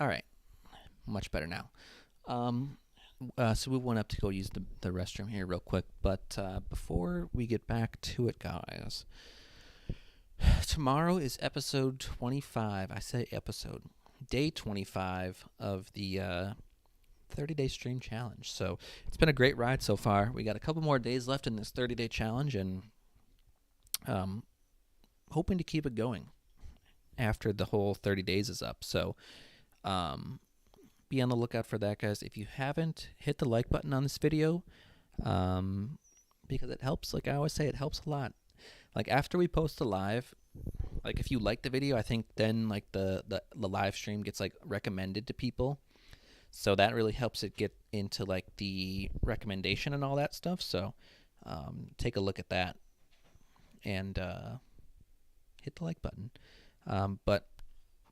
All right. Much better now. So we went up to go use the restroom here real quick. But before we get back to it, guys, tomorrow is episode 25. I say episode. Day 25 of the 30-day stream challenge. So it's been a great ride so far. We got a couple more days left in this 30-day challenge, and hoping to keep it going after the whole 30 days is up. So be on the lookout for that, guys. If you haven't, hit the like button on this video, because it helps. Like I always say, it helps a lot. Like after we post a live, like if you like the video, I think then like the live stream gets like recommended to people. So that really helps it get into like the recommendation and all that stuff. So take a look at that and hit the like button. But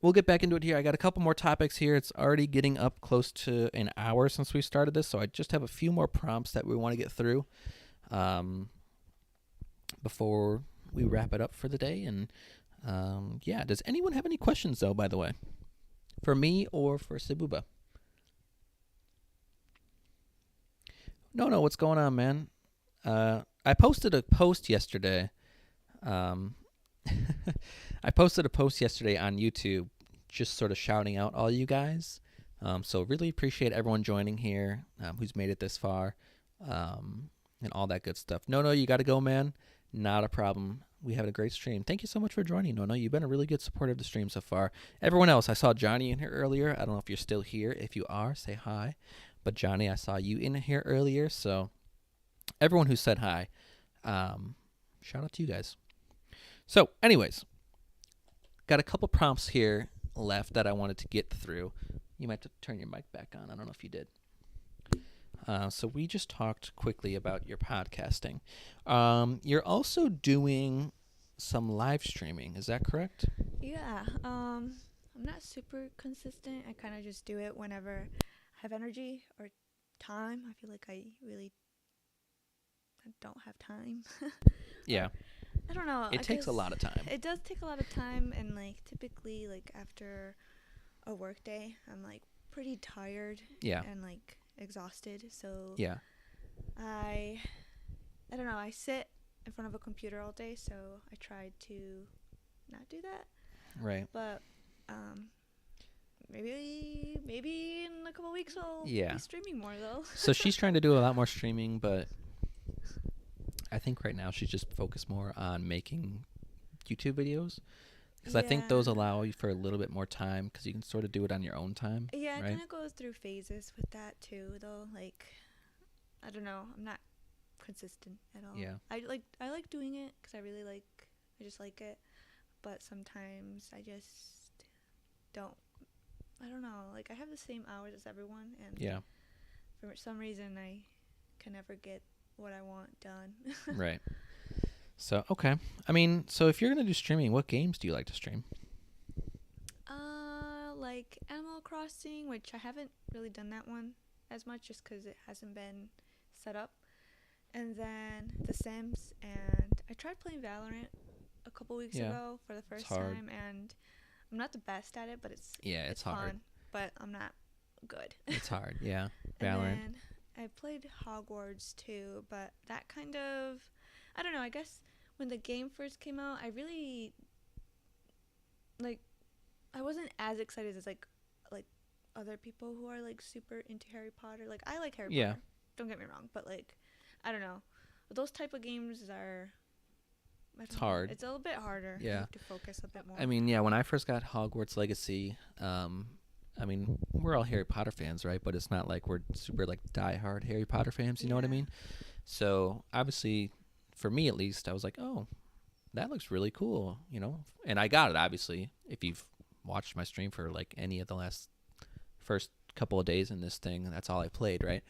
we'll get back into it here. I got a couple more topics here. It's already getting up close to an hour since we started this, so I just have a few more prompts that we want to get through before we wrap it up for the day. And yeah, does anyone have any questions, though, by the way, for me or for Sabuba? No, what's going on, man? I posted a post yesterday. I posted a post yesterday on YouTube just sort of shouting out all you guys. So really appreciate everyone joining here, who's made it this far, and all that good stuff. No, you got to go, man. Not a problem. We had a great stream. Thank you so much for joining. No, you've been a really good supporter of the stream so far. Everyone else, I saw Johnny in here earlier. I don't know if you're still here. If you are, say hi. But Johnny, I saw you in here earlier. So everyone who said hi, shout out to you guys. So anyways, got a couple prompts here left that I wanted to get through. You might have to turn your mic back on. I don't know if you did. So we just talked quickly about your podcasting. You're also doing some live streaming. Is that correct? Yeah. I'm not super consistent. I kind of just do it whenever I have energy or time. I feel like I don't have time. Yeah. I don't know. It takes a lot of time. It does take a lot of time, and like typically like after a work day, I'm like pretty tired. Yeah. And like exhausted. So Yeah. I don't know. I sit in front of a computer all day, so I tried to not do that. Right. But maybe in a couple weeks I'll be streaming more though. So she's trying to do a lot more streaming, but I think right now she's just focused more on making YouTube videos, because I think those allow you for a little bit more time, because you can sort of do it on your own time. Yeah, right? it kind of goes through phases with that too, though. Like, I don't know, I'm not consistent at all. Yeah. I like doing it because I just like it, but sometimes I just don't. I don't know. Like, I have the same hours as everyone, and for some reason I can never get what I want done. Right. So, okay. I mean, so if you're going to do streaming, what games do you like to stream? Like Animal Crossing, which I haven't really done that one as much just because it hasn't been set up. And then The Sims, and I tried playing Valorant a couple weeks ago for the first time, and I'm not the best at it, but it's hard. Fun, but I'm not good. It's hard, yeah. Valorant. And then I played Hogwarts too, but that kind of, I don't know, I guess when the game first came out, I really, like, I wasn't as excited as, like other people who are, like, super into Harry Potter. Like, I like Harry Potter. Don't get me wrong, but, like, I don't know. Those type of games are, it's hard. It's a little bit harder. Yeah. You have to focus a bit more. I mean, when I first got Hogwarts Legacy, I mean, we're all Harry Potter fans, right? But it's not like we're super, like, diehard Harry Potter fans, you know what I mean? So, obviously, for me at least, I was like, oh, that looks really cool, you know? And I got it, obviously. If you've watched my stream for, like, any of the first couple of days in this thing, that's all I played, right?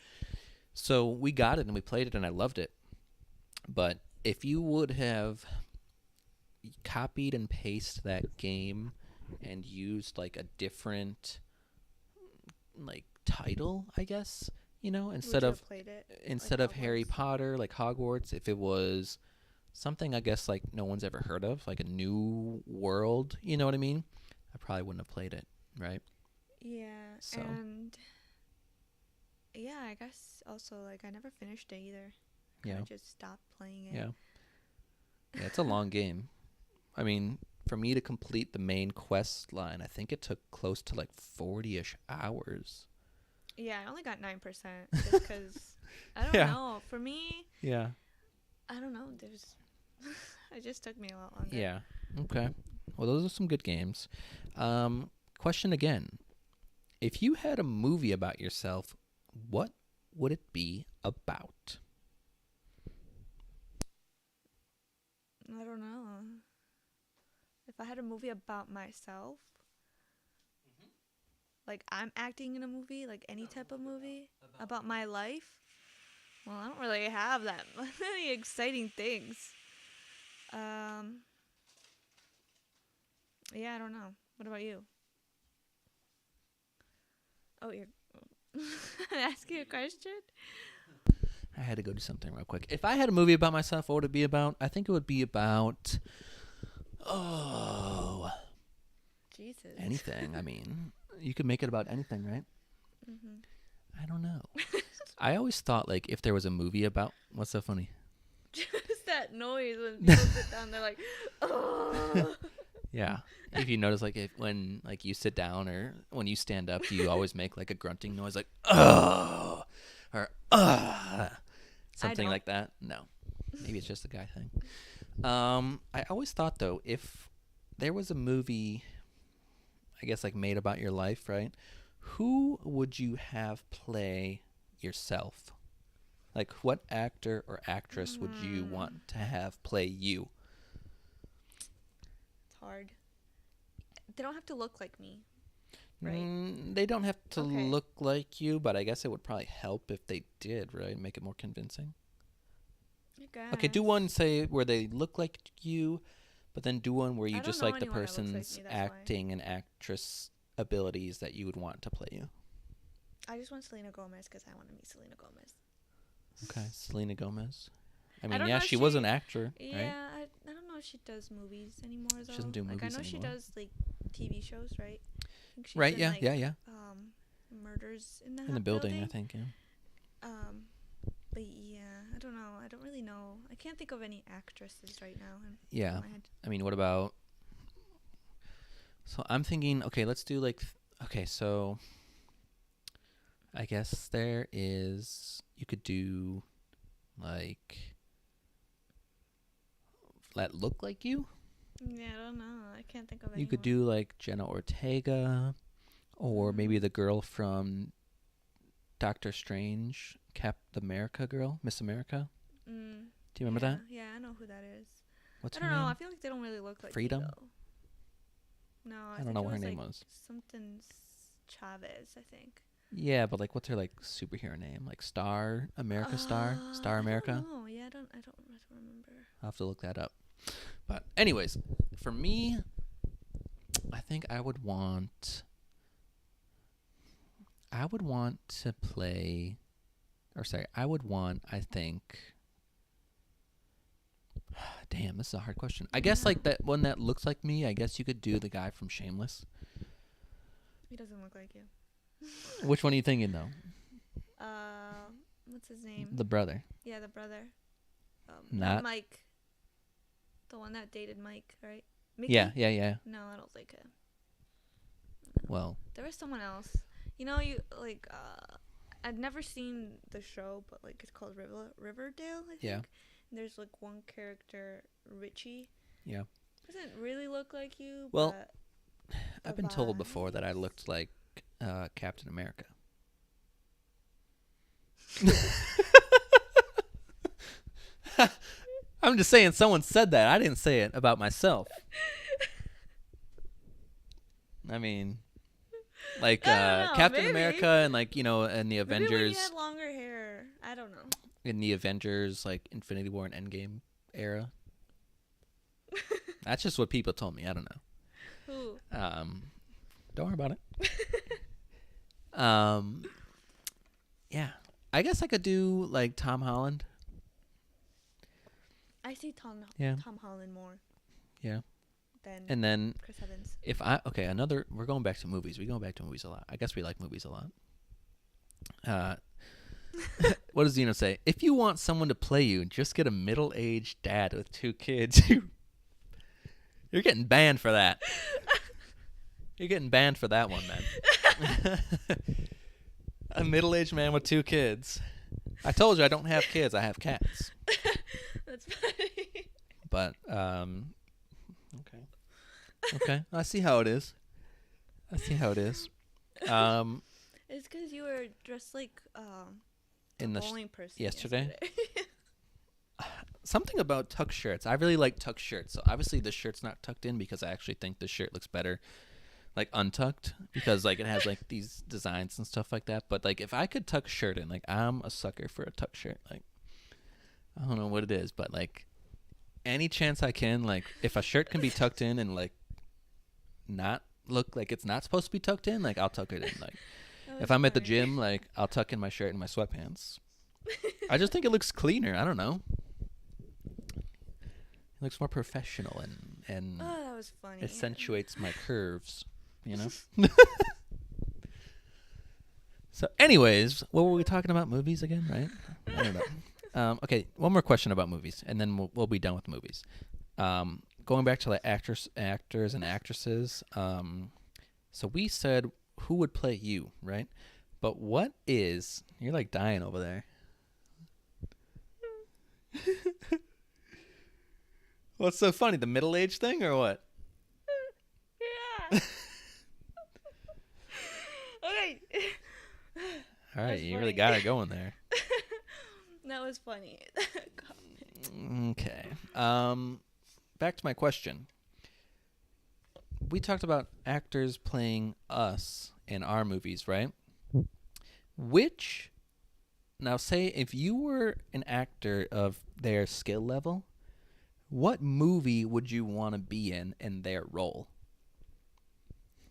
So we got it and we played it and I loved it. But if you would have copied and pasted that game and used, like, a different, like, title, I guess, you know, instead of like Harry Potter, like Hogwarts, if it was something, I guess, like no one's ever heard of, like a new world, you know what I mean? I probably wouldn't have played it, right? Yeah, So. and yeah, I guess also like I never finished it either. Yeah. I just stopped playing it. Yeah. Yeah, it's a long game. I mean, for me to complete the main quest line, I think it took close to like 40-ish hours. Yeah, I only got 9% just because I don't Yeah. know. For me, Yeah. I don't know. There's it just took me a lot longer. Yeah. Okay. Well, those are some good games. Question again. If you had a movie about yourself, what would it be about? I don't know. If I had a movie about myself, like I'm acting in a movie, like any type of movie about my life. Well, I don't really have that many exciting things. Yeah, I don't know. What about you? Oh, you're asking a question? I had to go do something real quick. If I had a movie about myself, what would it be about? I think it would be about Jesus. anything. I mean, you could make it about anything, right? Mm-hmm. I don't know. I always thought like if there was a movie about what's so funny? Just that noise when people sit down, they're like, oh. Yeah. If you notice like if when like you sit down or when you stand up, do you always make like a grunting noise like oh or something don't. like that? No. Maybe it's just a guy thing. I always thought though, if there was a movie I guess like made about your life, right? Who would you have play yourself? Like what actor or actress would you want to have play you? It's hard. They don't have to look like me. Right. They don't have to Okay. look like you, but I guess it would probably help if they did, right? Make it more convincing. I guess. Okay, do one say where they look like you, but then do one where you I don't just know like the anyone that looks like person's me, that's why. acting and actress abilities that you would want to play you. I just want Selena Gomez because I want to meet Selena Gomez. Okay, Selena Gomez. I I mean, don't yeah, know if she was she- an actor, right? Yeah, I don't know if she does movies anymore though. She doesn't do like movies I know she anymore. does like TV shows, right? I think she's Right, in, yeah, like, yeah. Murders in the In the building, I think, yeah. But yeah, I don't know. I don't really know. I can't think of any actresses right now. Yeah. My head. I mean, what about... So I'm thinking, okay, let's do like... Okay, so... I guess there is... You could do, like... That look like you? Yeah, I don't know. I can't think of anyone. You could do, like, Jenna Ortega, or maybe the girl from Doctor Strange, Captain America girl, Miss America. Do you remember that? Yeah, I know who that is. What's I her don't know. name? I feel like they don't really look like Freedom? me, though. No, I don't know what her name like was. Something Chavez, I think. Yeah, but like, what's her like superhero name? Like Star America, Star America. Oh yeah, I don't remember. I'll have to look that up. But anyways, for me, I think I would want to play, or sorry, I think. Damn, this is a hard question. I guess like that one that looks like me. I guess you could do the guy from Shameless. He doesn't look like you. Which one are you thinking though? What's his name? The brother. Yeah, the brother. Not Mike. The one that dated Mike, right? Mickey? Yeah. No, I don't think it. Well, There was someone else. You know, I'd never seen the show, but like it's called Riverdale, I think. Yeah. And there's like one character, Richie. yeah. Doesn't really look like you. Well, but I've the been told before that I vibes. looked like Captain America. I'm just saying someone said that. I didn't say it about myself. I mean, like I don't know, Captain maybe. America and like, in the Maybe when Avengers, you had longer hair. I don't know. in the Avengers like Infinity War and Endgame era. That's just what people told me. I don't know. Who? Don't worry about it. Yeah. I guess I could do like Tom Holland. I see Tom Yeah. Holland more. Yeah. than And then Chris Evans. we're going back to movies. We go back to movies a lot. I guess we like movies a lot. What does Zeno say? If you want someone to play you, just get a middle-aged dad with 2 kids. You're getting banned for that. You're getting banned for that one, man. A middle-aged man with 2 kids. I told you I don't have kids. I have cats. That's funny. But okay. I see how it is. It's because you were dressed like In a the bowling person yesterday? Something about tuck shirts. I really like tuck shirts. So obviously this shirt's not tucked in because I actually think this shirt looks better like untucked because like it has like these designs and stuff like that. But like if I could tuck a shirt in, like I'm a sucker for a tuck shirt. Like I don't know what it is, but like any chance I can, like if a shirt can be tucked in and like not look like it's not supposed to be tucked in, like I'll tuck it in. Like if I'm at the gym, like I'll tuck in my shirt and my sweatpants. I just think it looks cleaner. I don't know. It looks more professional and Oh, that was funny. accentuates my curves, you know? So anyways, what were we talking about? Movies again, right? I don't know. Okay, one more question about movies, and then we'll be done with movies. Going back to like actors and actresses. So we said who would play you, right? But what is... You're like dying over there. What's so funny? The middle-aged thing or what? Yeah. Okay. All right, That's you really funny. got it going there. That was funny. Okay. Back to my question. We talked about actors playing us in our movies, right? Now say if you were an actor of their skill level, what movie would you want to be in their role?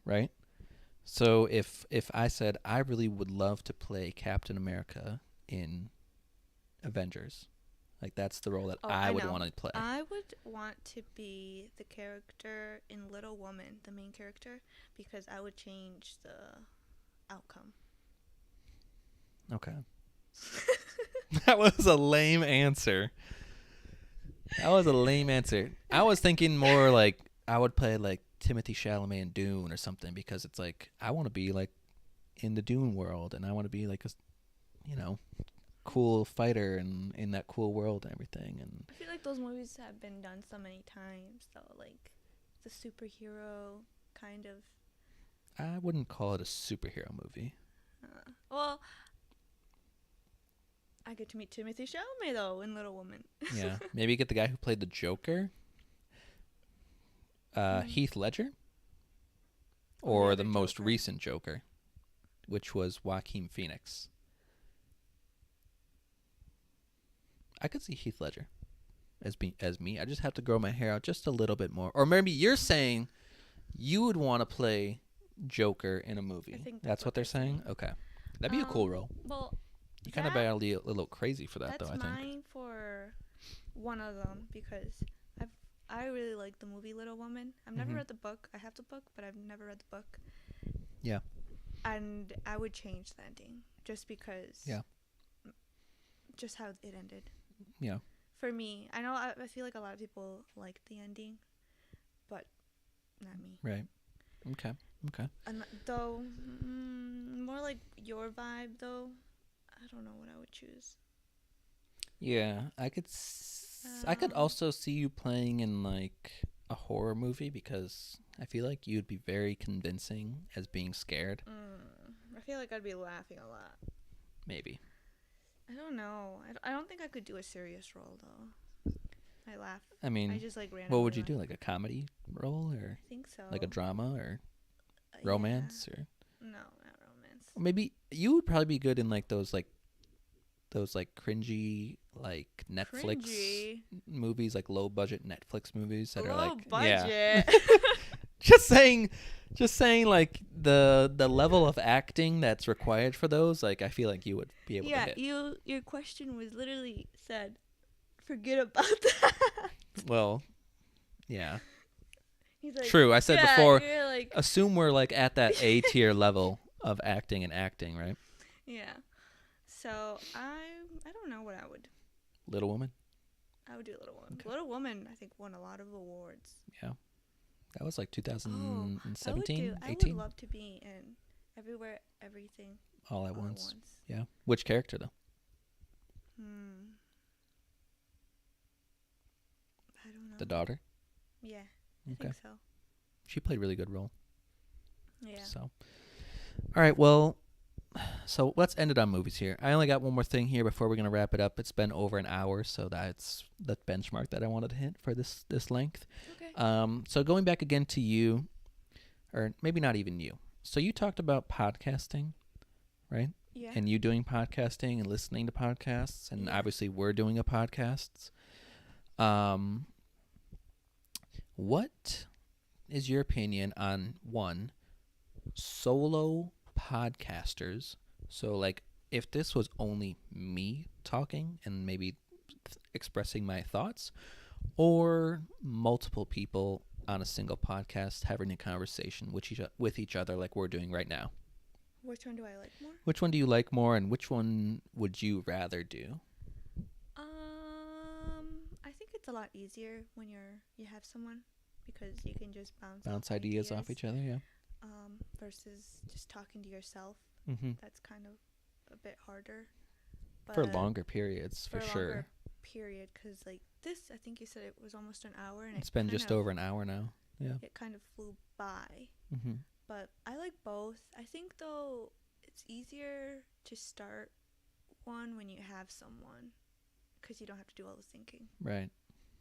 Right? So if I said I really would love to play Captain America in Avengers, like that's the role that I would want to play. I would want to be the character in Little Woman, the main character, because I would change the outcome. Okay. That was a lame answer. I was thinking more like I would play like Timothy Chalamet in Dune or something because it's like I want to be like in the Dune world and I want to be like a, cool fighter and in that cool world and everything. And I feel like those movies have been done so many times, though. Like the superhero kind of. I wouldn't call it a superhero movie. Well, I get to meet Timothy Chalamet though in Little Woman. Yeah, maybe get the guy who played the Joker, Heath Ledger, or the most Joker. recent Joker, which was Joaquin Phoenix. I could see Heath Ledger as me. I just have to grow my hair out just a little bit more. Or maybe you're saying you would want to play Joker in a movie. I think that's what they're saying? Okay. That'd be a cool role. Well, You kind of gotta be a little crazy for that, though, I think. That's mine for one of them because I really like the movie Little Woman. I've never read the book. I have the book, but I've never read the book. Yeah. And I would change the ending just because. Yeah. Just how it ended. Yeah. For me, I know I feel like a lot of people like the ending, but not me. Right. Okay. And though, more like your vibe though. I don't know what I would choose. Yeah, I could also see you playing in like a horror movie because I feel like you'd be very convincing as being scared. I feel like I'd be laughing a lot. Maybe. I don't know. I don't think I could do a serious role though. I laugh. I mean, I just like randomly. what would you laugh. do? Like a comedy role or I think so. like a drama or romance or No, not romance. or maybe you would probably be good in like those cringy like Netflix movies, like low budget Netflix movies that are like budget. Yeah. just saying like the level of acting that's required for those, like I feel like you would be able to hit. Yeah, your question was literally said, forget about that. Well, yeah. He's like, True. I said yeah, before, you're like, assume we're like at that A tier level of acting, right? yeah. So I don't know what I would. Little Woman. I would do Little Woman. Okay. Little Woman, I think, won a lot of awards. Yeah. That was like I would 2017, do. I 18. would love to be in Everywhere, Everything, All at All once. at Once. Yeah. Which character though? I don't know. The daughter. Yeah, I Okay. think so. She played a really good role. Yeah. So. All right. Well. So let's end it on movies here. I only got one more thing here before we're gonna wrap it up. It's been over an hour, so that's the benchmark that I wanted to hit for this length. Okay. So going back again to you, or maybe not even you. So you talked about podcasting, right? Yeah. And you doing podcasting and listening to podcasts, and Yeah. obviously we're doing a podcast. What is your opinion on solo podcasters? So like if this was only me talking and maybe expressing my thoughts, or multiple people on a single podcast having a conversation with each other like we're doing right now. Which one do I like more? Which one do you like more, and which one would you rather do? I think it's a lot easier when you have someone because you can just bounce Bounce off ideas off each other, yeah. versus just talking to yourself. Mm-hmm. That's kind of a bit harder. For But longer periods, for a sure. longer period, because like this, I think you said it was almost an hour, and It's been just over an hour now. Yeah. It kind of flew by. Mm-hmm. But I like both. I think though it's easier to start one when you have someone, because you don't have to do all the thinking. Right.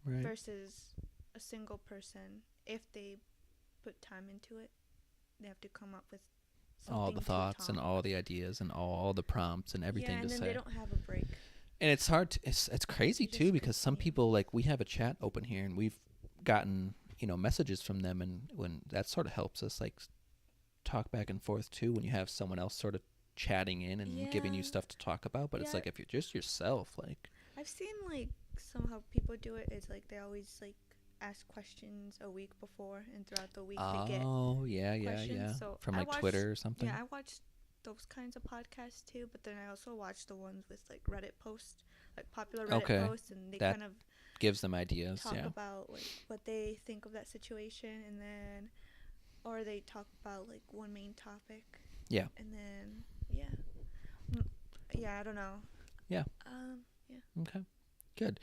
Right. Versus a single person, if they put time into it, they have to come up with All something the to thoughts and talk. all the ideas and all the prompts and everything yeah, and to then say. they don't have a break. And it's hard. It's crazy You just too, because some continue. people, like, we have a chat open here, and we've gotten messages from them, and when that sort of helps us like talk back and forth too. When you have someone else sort of chatting in and giving you Yeah. stuff to talk about, but it's Yeah. like if you're just yourself, like. I've seen like somehow people do it is like they always like ask questions a week before, and throughout the week they get Oh yeah, questions. So from I like watched- Twitter or something. Yeah, I watched those kinds of podcasts too, but then I also watched the ones with like Reddit posts, like popular Reddit Okay, posts, and they that kind of gives them ideas. talk Yeah. about like what they think of that situation, and then or they talk about like one main topic. Yeah. And then yeah, I don't know. Yeah. Yeah. Okay. Good.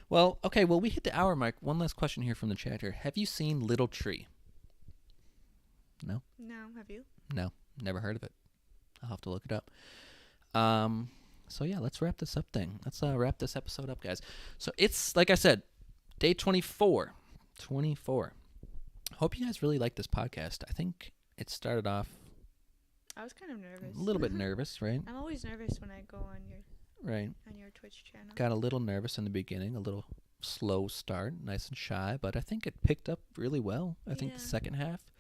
Well, okay. Well, we hit the hour mark. One last question here from the chat here. Have you seen Little Tree? No. No, have you? No. Never heard of it. I'll have to look it up. So yeah, let's wrap this up thing. Let's wrap this episode up, guys. So it's, like I said, day 24. 24. Hope you guys really like this podcast. I think it started off I was kind of nervous. a little bit nervous, right? I'm always nervous when I go on Right. your Twitch channel. Got a little nervous in the beginning, a little slow start, nice and shy, but I think it picked up really well. I think the Yeah. second half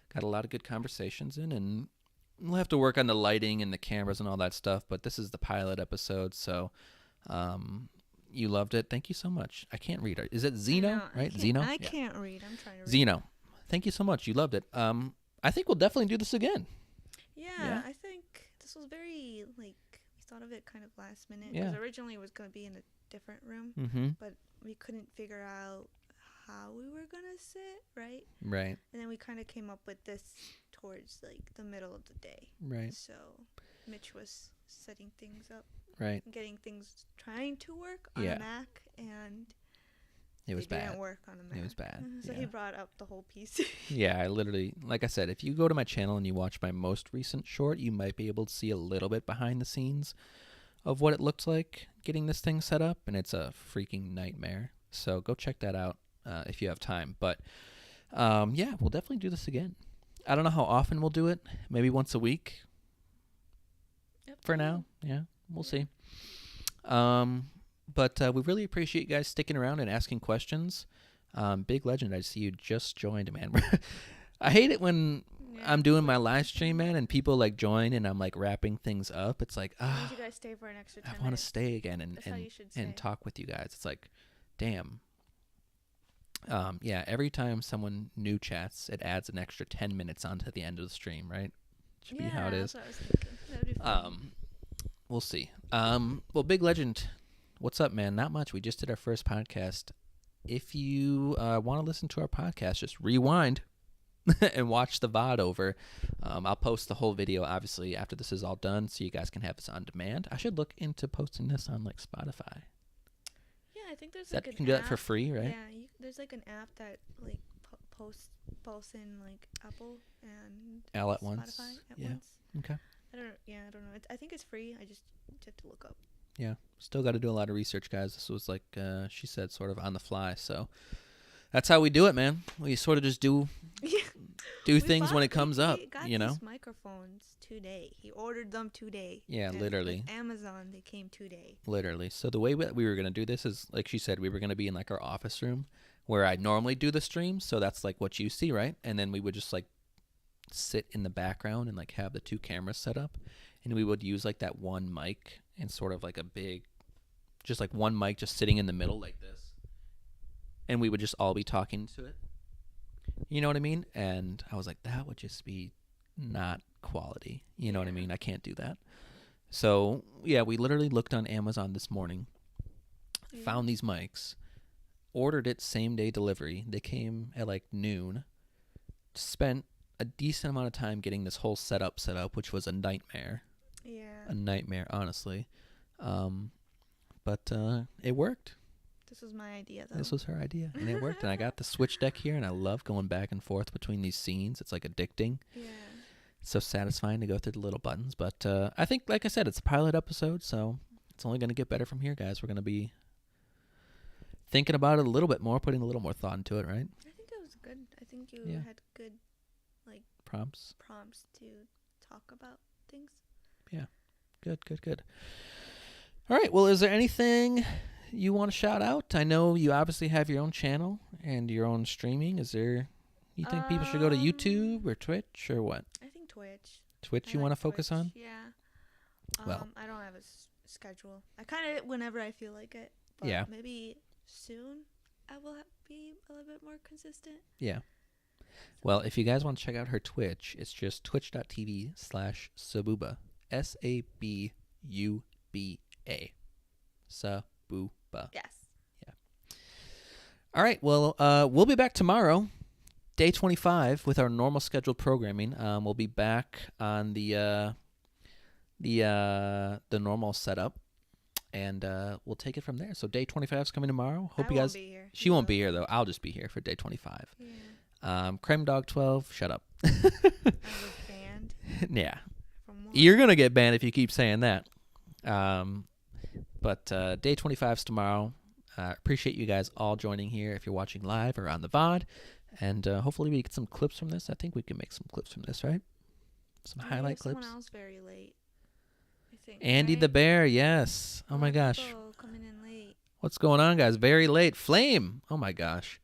got a lot of good conversations in, and we'll have to work on the lighting and the cameras and all that stuff, but this is the pilot episode, so you loved it. Thank you so much. I can't read it. Is it Zeno, right? Zeno? I Yeah. can't read. I'm trying to read. Zeno. Thank you so much. You loved it. I think we'll definitely do this again. Yeah, Yeah. I think this was very like we thought of it kind of last minute, Yeah. because originally it was going to be in a different room, Mm-hmm. but we couldn't figure out how we were going to sit, right? Right. And then we kind of came up with this towards like the middle of the day. Right. So Mitch was setting things up, Right. getting things trying to work on Yeah. a Mac, and It was bad. didn't work on a Mac. It was bad. So Yeah. he brought up the whole PC. Yeah, I literally, like I said, if you go to my channel and you watch my most recent short, you might be able to see a little bit behind the scenes of what it looks like getting this thing set up, and it's a freaking nightmare. So go check that out if you have time. But yeah, we'll definitely do this again. I don't know how often we'll do it. Maybe once a week Yep. for now. Yeah, we'll see. But we really appreciate you guys sticking around and asking questions. Big Legend, I see you just joined, man. I hate it when Yeah. I'm doing my live stream, man, and people like join and I'm like wrapping things up. It's like, Why don't you guys stay for an extra 10 I want to minutes? stay again That's how you should stay. and talk with you guys. It's like, damn. Yeah, every time someone new chats, it adds an extra 10 minutes onto the end of the stream, right? Should be how it is. That's what I was thinking. That'd be fun. We'll see. Well, Big Legend, what's up, man? Not much. We just did our first podcast. If you want to listen to our podcast, just rewind and watch the VOD over. I'll post the whole video, obviously, after this is all done, so you guys can have this on demand. I should look into posting this on, like, Spotify. Yeah, I think there's That like an you can do that app. for free, right? Yeah, there's like an app that like posts in like Apple and All at once. Spotify at Yeah. once. Okay. I don't know. I think it's free. I just have to look up. Yeah. Still got to do a lot of research, guys. This was like she said, sort of on the fly. So that's how we do it, man. We sort of just do We things when bought- it comes up, we got you know? these microphones today. He ordered them today. Yeah, And literally. with Amazon, they came today. Literally. So the way we were going to do this is, like she said, we were going to be in like our office room where I normally do the stream. So that's like what you see, right? And then we would just like sit in the background and like have the two cameras set up. And we would use like that one mic and sort of like a big, just like one mic just sitting in the middle like this. And we would just all be talking to it. You know what I mean? And I was like, that would just be not quality. You know what I mean? I can't do that. So, yeah, we literally looked on Amazon this morning, found these mics, ordered it same day delivery. They came at like noon, spent a decent amount of time getting this whole setup set up, which was a nightmare. Yeah. A nightmare, honestly. But it worked. This was my idea, though. This was her idea, and it worked. And I got the Switch deck here, and I love going back and forth between these scenes. It's like addicting. Yeah. It's so satisfying to go through the little buttons. But I think, like I said, it's a pilot episode, so it's only going to get better from here, guys. We're going to be thinking about it a little bit more, putting a little more thought into it, right? I think it was good. I think you Yeah. had good Prompts. prompts to talk about things. Good. All right. Well, is there anything you want to shout out? I know you obviously have your own channel and your own streaming. Is there? You think people should go to YouTube or Twitch or what? I think Twitch. Twitch I you like want to focus Twitch, on? Yeah. Well. I don't have a schedule. I kind of whenever I feel like it. But Yeah. maybe soon I will be a little bit more consistent. Yeah. Well, if you guys want to check out her Twitch, it's just twitch.tv/Sabuba. Sabuba. Sabuba. Yes. All right. Well, we'll be back tomorrow, day 25, with our normal scheduled programming. We'll be back on the normal setup, and we'll take it from there. So day 25 is coming tomorrow. Hope I you won't guys. be here. She won't be here though. I'll just be here for day 25. Yeah. Creme Dog 12. Shut up. I was banned Yeah. from one. You're gonna get banned if you keep saying that. But day 25 is tomorrow. Appreciate you guys all joining here if you're watching live or on the VOD. And hopefully we get some clips from this. I think we can make some clips from this, right? Some highlight clips. Someone else very late. I think. Andy the right? Bear, yes. Oh A my lot of gosh. people coming in late. What's going on, guys? Very late. Flame. Oh my gosh.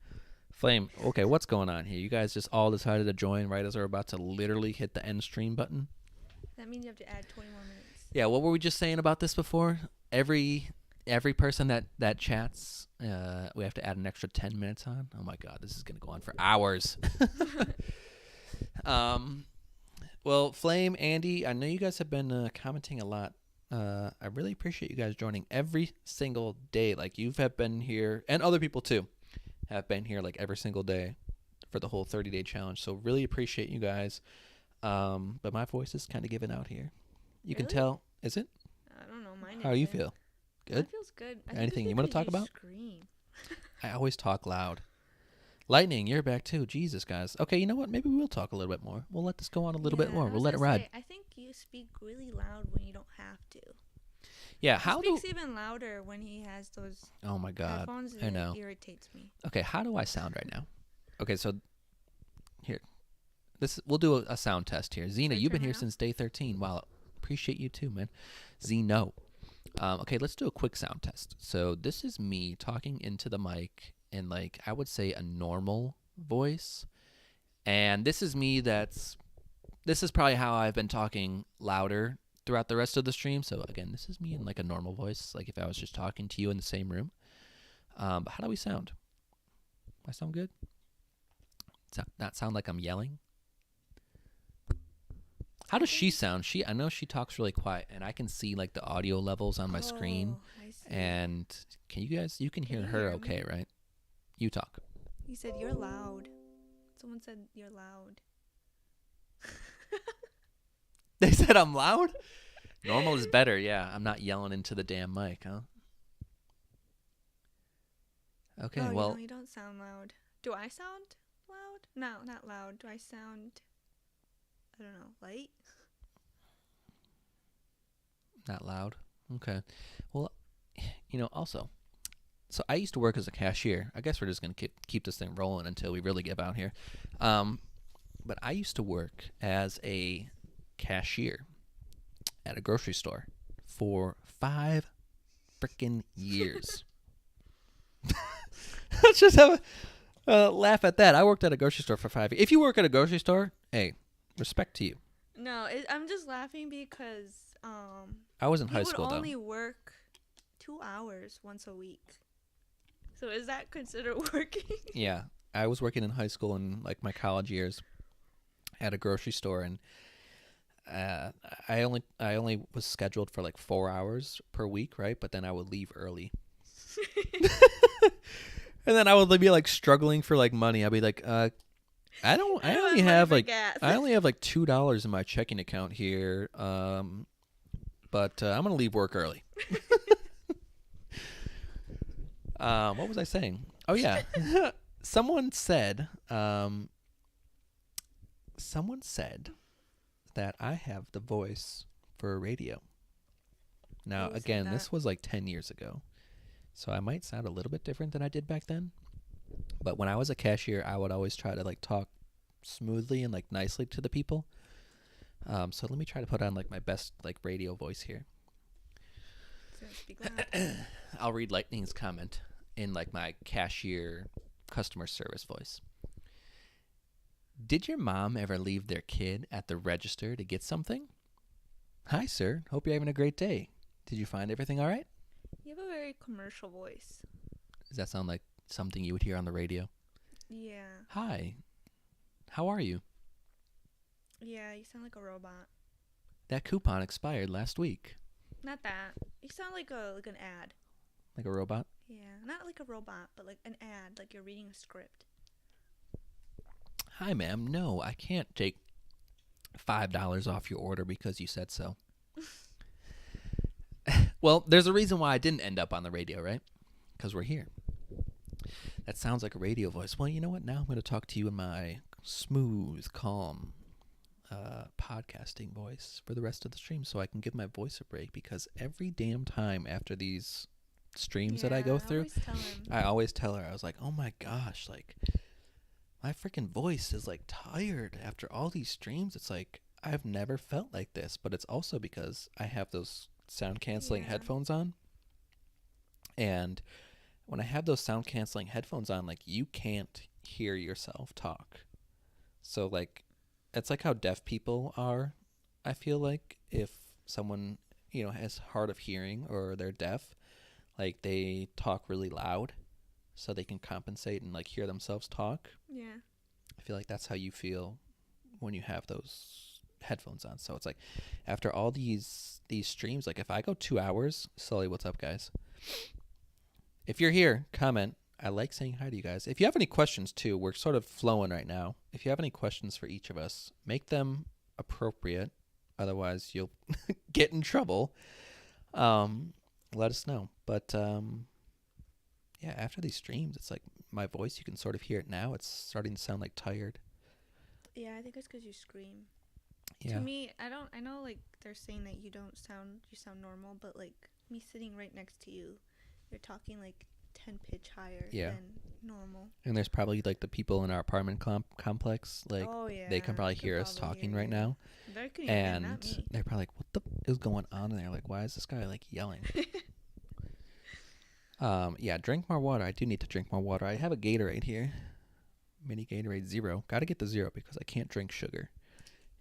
Flame. Okay, what's going on here? You guys just all decided to join right as we're about to literally hit the end stream button? That means you have to add 20 more minutes. Yeah, what were we just saying about this before? Every person that chats, we have to add an extra 10 minutes on. Oh my god, this is going to go on for hours. Well, Flame, Andy, I know you guys have been commenting a lot. I really appreciate you guys joining every single day. Like, you have been here, and other people too, have been here like every single day for the whole 30-day challenge. So really appreciate you guys. But my voice is kind of giving out here. You can Really? tell. Is it? I don't know. Mine How do you isn't. feel? Good? Mine feels good. I think Anything it's you wanna because talk about? Scream. I always talk loud. Lightning, you're back too. Jesus, guys. Okay, you know what? Maybe we'll talk a little bit more. We'll let this go on a little bit Yeah, more. I We'll was let it gonna ride. say, I think you speak really loud when you don't have to. Yeah, He how do... speaks even louder when he has those Oh my god. headphones. I know. It irritates me. Okay, how do I sound right now? Okay, so here. We'll do a sound test here. Zena, I you've been turn here it on? since day 13. Wow. Appreciate you too, man. Zeno. Okay, let's do a quick sound test. So this is me talking into the mic in, like, I would say a normal voice. And this is me this is probably how I've been talking louder throughout the rest of the stream. So again, this is me in like a normal voice, like if I was just talking to you in the same room. But how do we sound? I sound good? Does that not sound like I'm yelling? How does she sound? I know she talks really quiet, and I can see like the audio levels on my screen. Oh, I see. And you can hear you her hear me? okay, right? You talk. You said you're loud. Someone said you're loud. They said I'm loud? Normal is better, yeah. I'm not yelling into the damn mic, huh? Okay, Oh, well, you don't sound loud. Do I sound loud? No, not loud. Do I sound, I don't know, light? not loud. Okay. Well, also, so I used to work as a cashier. I guess we're just going to keep this thing rolling until we really get out here. But I used to work as a cashier at a grocery store for 5 freaking years. Let's just have a laugh at that. I worked at a grocery store for 5 years. If you work at a grocery store, hey, respect to you. No, I'm just laughing because I was in you high would school, only though. work 2 hours once a week. So is that considered working? Yeah, I was working in high school in like my college years at a grocery store, and I only was scheduled for like 4 hours per week, right? But then I would leave early. And then I would be like struggling for like money. I'd be like, I only have like $2 in my checking account here. But I'm gonna leave work early. What was I saying? Oh yeah, someone said that I have the voice for radio. Now Who said again, that? this was like 10 years ago. So I might sound a little bit different than I did back then. But when I was a cashier, I would always try to like talk smoothly and like nicely to the people. So let me try to put on like my best like radio voice here. So speak loud. I'll read Lightning's comment in like my cashier customer service voice. Did your mom ever leave their kid at the register to get something? Hi, sir. Hope you're having a great day. Did you find everything all right? You have a very commercial voice. Does that sound like something you would hear on the radio? Yeah. Hi. How are you? Yeah, you sound like a robot. That coupon expired last week. Not that. You sound like an ad. Like a robot? Yeah, not like a robot, but like an ad, like you're reading a script. Hi, ma'am. No, I can't take $5 off your order because you said so. Well, there's a reason why I didn't end up on the radio, right? Because we're here. That sounds like a radio voice. Well, you know what? Now I'm going to talk to you in my smooth, calm podcasting voice for the rest of the stream so I can give my voice a break, because every damn time after these streams that I go through, I always tell her, I was like, oh my gosh, like my freaking voice is like tired after all these streams. It's like I've never felt like this, but it's also because I have those sound canceling headphones on. And when I have those sound canceling headphones on, like you can't hear yourself talk. So like it's like how deaf people are. I feel like if someone, has hard of hearing or they're deaf, like they talk really loud so they can compensate and like hear themselves talk. Yeah. I feel like that's how you feel when you have those headphones on. So it's like after all these streams, like if I go 2 hours, Sully, what's up, guys? If you're here, comment. I like saying hi to you guys. If you have any questions too, we're sort of flowing right now. If you have any questions for each of us, make them appropriate. Otherwise, you'll get in trouble. Let us know. But yeah, after these streams, it's like my voice, you can sort of hear it now. It's starting to sound like tired. Yeah, I think it's because you scream. Yeah. To me, I know like they're saying that you sound normal, but like me sitting right next to you, you're talking like 10 pitch higher than normal. And there's probably like the people in our apartment complex, like they can probably hear us talking right now. And they're probably like, what the is going on in there? Like, why is this guy like yelling? Yeah, drink more water. I do need to drink more water. I have a Gatorade here. Mini Gatorade Zero. Got to get the zero because I can't drink sugar.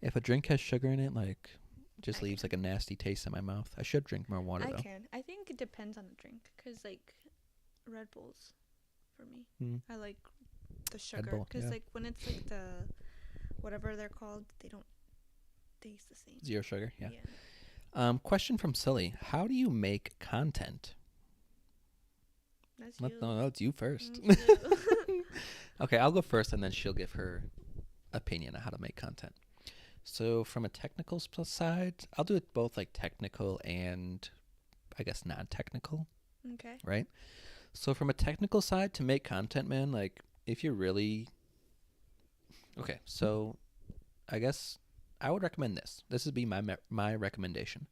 If a drink has sugar in it, like, just leaves like a nasty taste in my mouth. I should drink more water, though. I think it depends on the drink, because like Red Bulls for me. I like the Red sugar, Bull, because yeah. like when it's like the whatever they're called, they don't taste the same. Zero sugar, yeah. Yeah. Question from Silly. How do you make content? That's you. No, it's you first. That's you. Okay, I'll go first, and then she'll give her opinion on how to make content. So from a technical side, I'll do it both like technical and I guess non-technical, Okay. right? So from a technical side, to make content, man, like if you're really okay, so I guess I would recommend this. This would be my recommendation.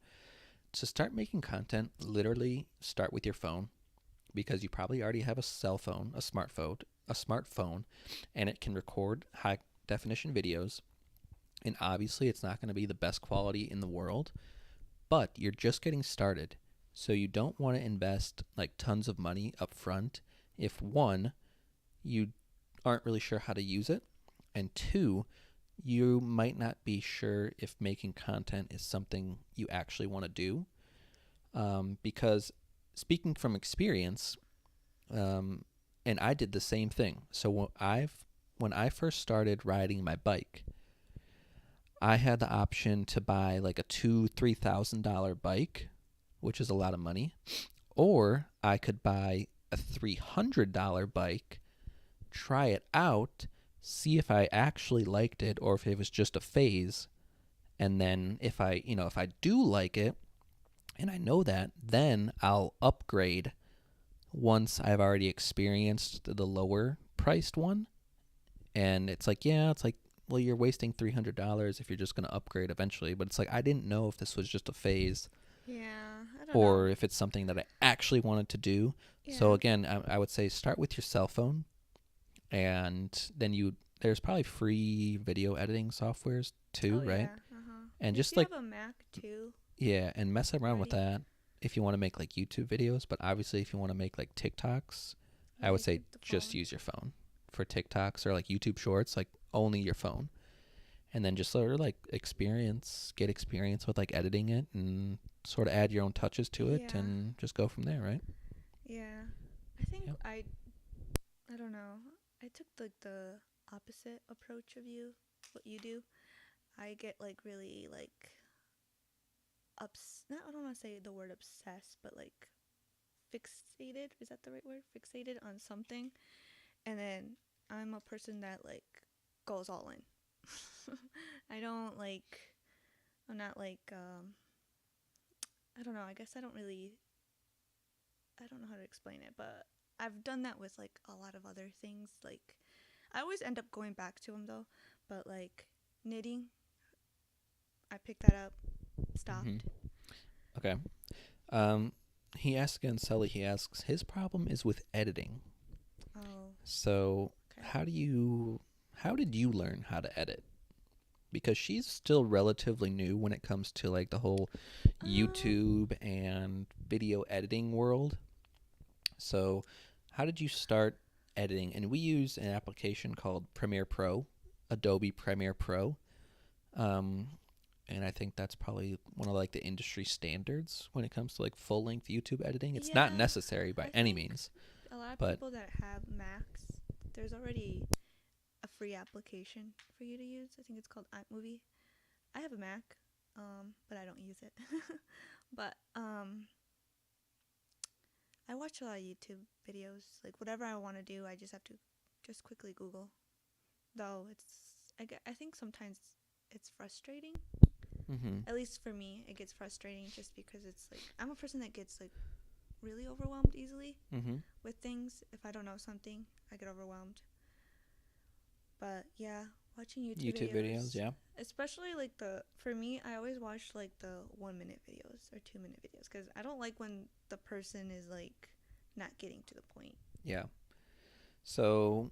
To start making content, literally start with your phone because you probably already have a cell phone, a smartphone, and it can record high definition videos. And obviously, it's not going to be the best quality in the world, but you're just getting started. So you don't want to invest like tons of money up front if one, you aren't really sure how to use it, and two, you might not be sure if making content is something you actually want to do. Because speaking from experience, and I did the same thing. So when I first started riding my bike, I had the option to buy like a $2,000-$3,000 bike, which is a lot of money, or I could buy a $300 bike, try it out, see if I actually liked it or if it was just a phase, and then if I do like it, and I know that, then I'll upgrade once I've already experienced the lower priced one. And it's like, well, you're wasting $300 if you're just going to upgrade eventually. But it's like, I didn't know if this was just a phase Yeah. I don't or know. if it's something that I actually wanted to do. Yeah. So again, I would say start with your cell phone, and then there's probably free video editing softwares too, Oh, right? Yeah. Uh-huh. And If just you like, have a Mac too. yeah, and mess around with Already. that if you want to make like YouTube videos. But obviously, if you want to make like TikToks, I Yeah, would you say keep the just phone. use your phone for TikToks or like YouTube Shorts, like only your phone. And then just sort of like get experience with like editing it and sort of add your own touches to it Yeah. and just go from there, right? Yeah. I think Yep. I don't know. I took like the opposite approach of you, what you do. I get like really like I don't want to say the word obsessed, but like fixated. Is that the right word? Fixated on something. And then I'm a person that like goes all in. I don't like I'm not like I don't know. I guess I don't know how to explain it, but I've done that with like a lot of other things. Like I always end up going back to them though, but like knitting, I picked that up, Mm-hmm. stopped. Okay. He asks again, Sully. He asks, his problem is with editing. Oh, So okay. how did you learn how to edit? Because she's still relatively new when it comes to like the whole Um, YouTube and video editing world. So how did you start editing? And we use an application called Premiere Pro, Adobe Premiere Pro. Um, and I think that's probably one of like the industry standards when it comes to like full length YouTube editing. It's not yeah, necessary by I any think means, a lot of but people that have Macs, there's already a free application for you to use. I think it's called iMovie. I have a Mac, but I don't use it. But I watch a lot of YouTube videos. Like whatever I want to do, I just have to just quickly Google. Though I think sometimes it's frustrating. mm-hmm, At least for me, it gets frustrating just because it's like I'm a person that gets like really overwhelmed easily mm-hmm. with things. If I don't know something, I get overwhelmed. But yeah, watching YouTube YouTube videos, videos, yeah. especially like for me, I always watch like the 1 minute videos or 2 minute videos because I don't like when the person is like not getting to the point. Yeah. So,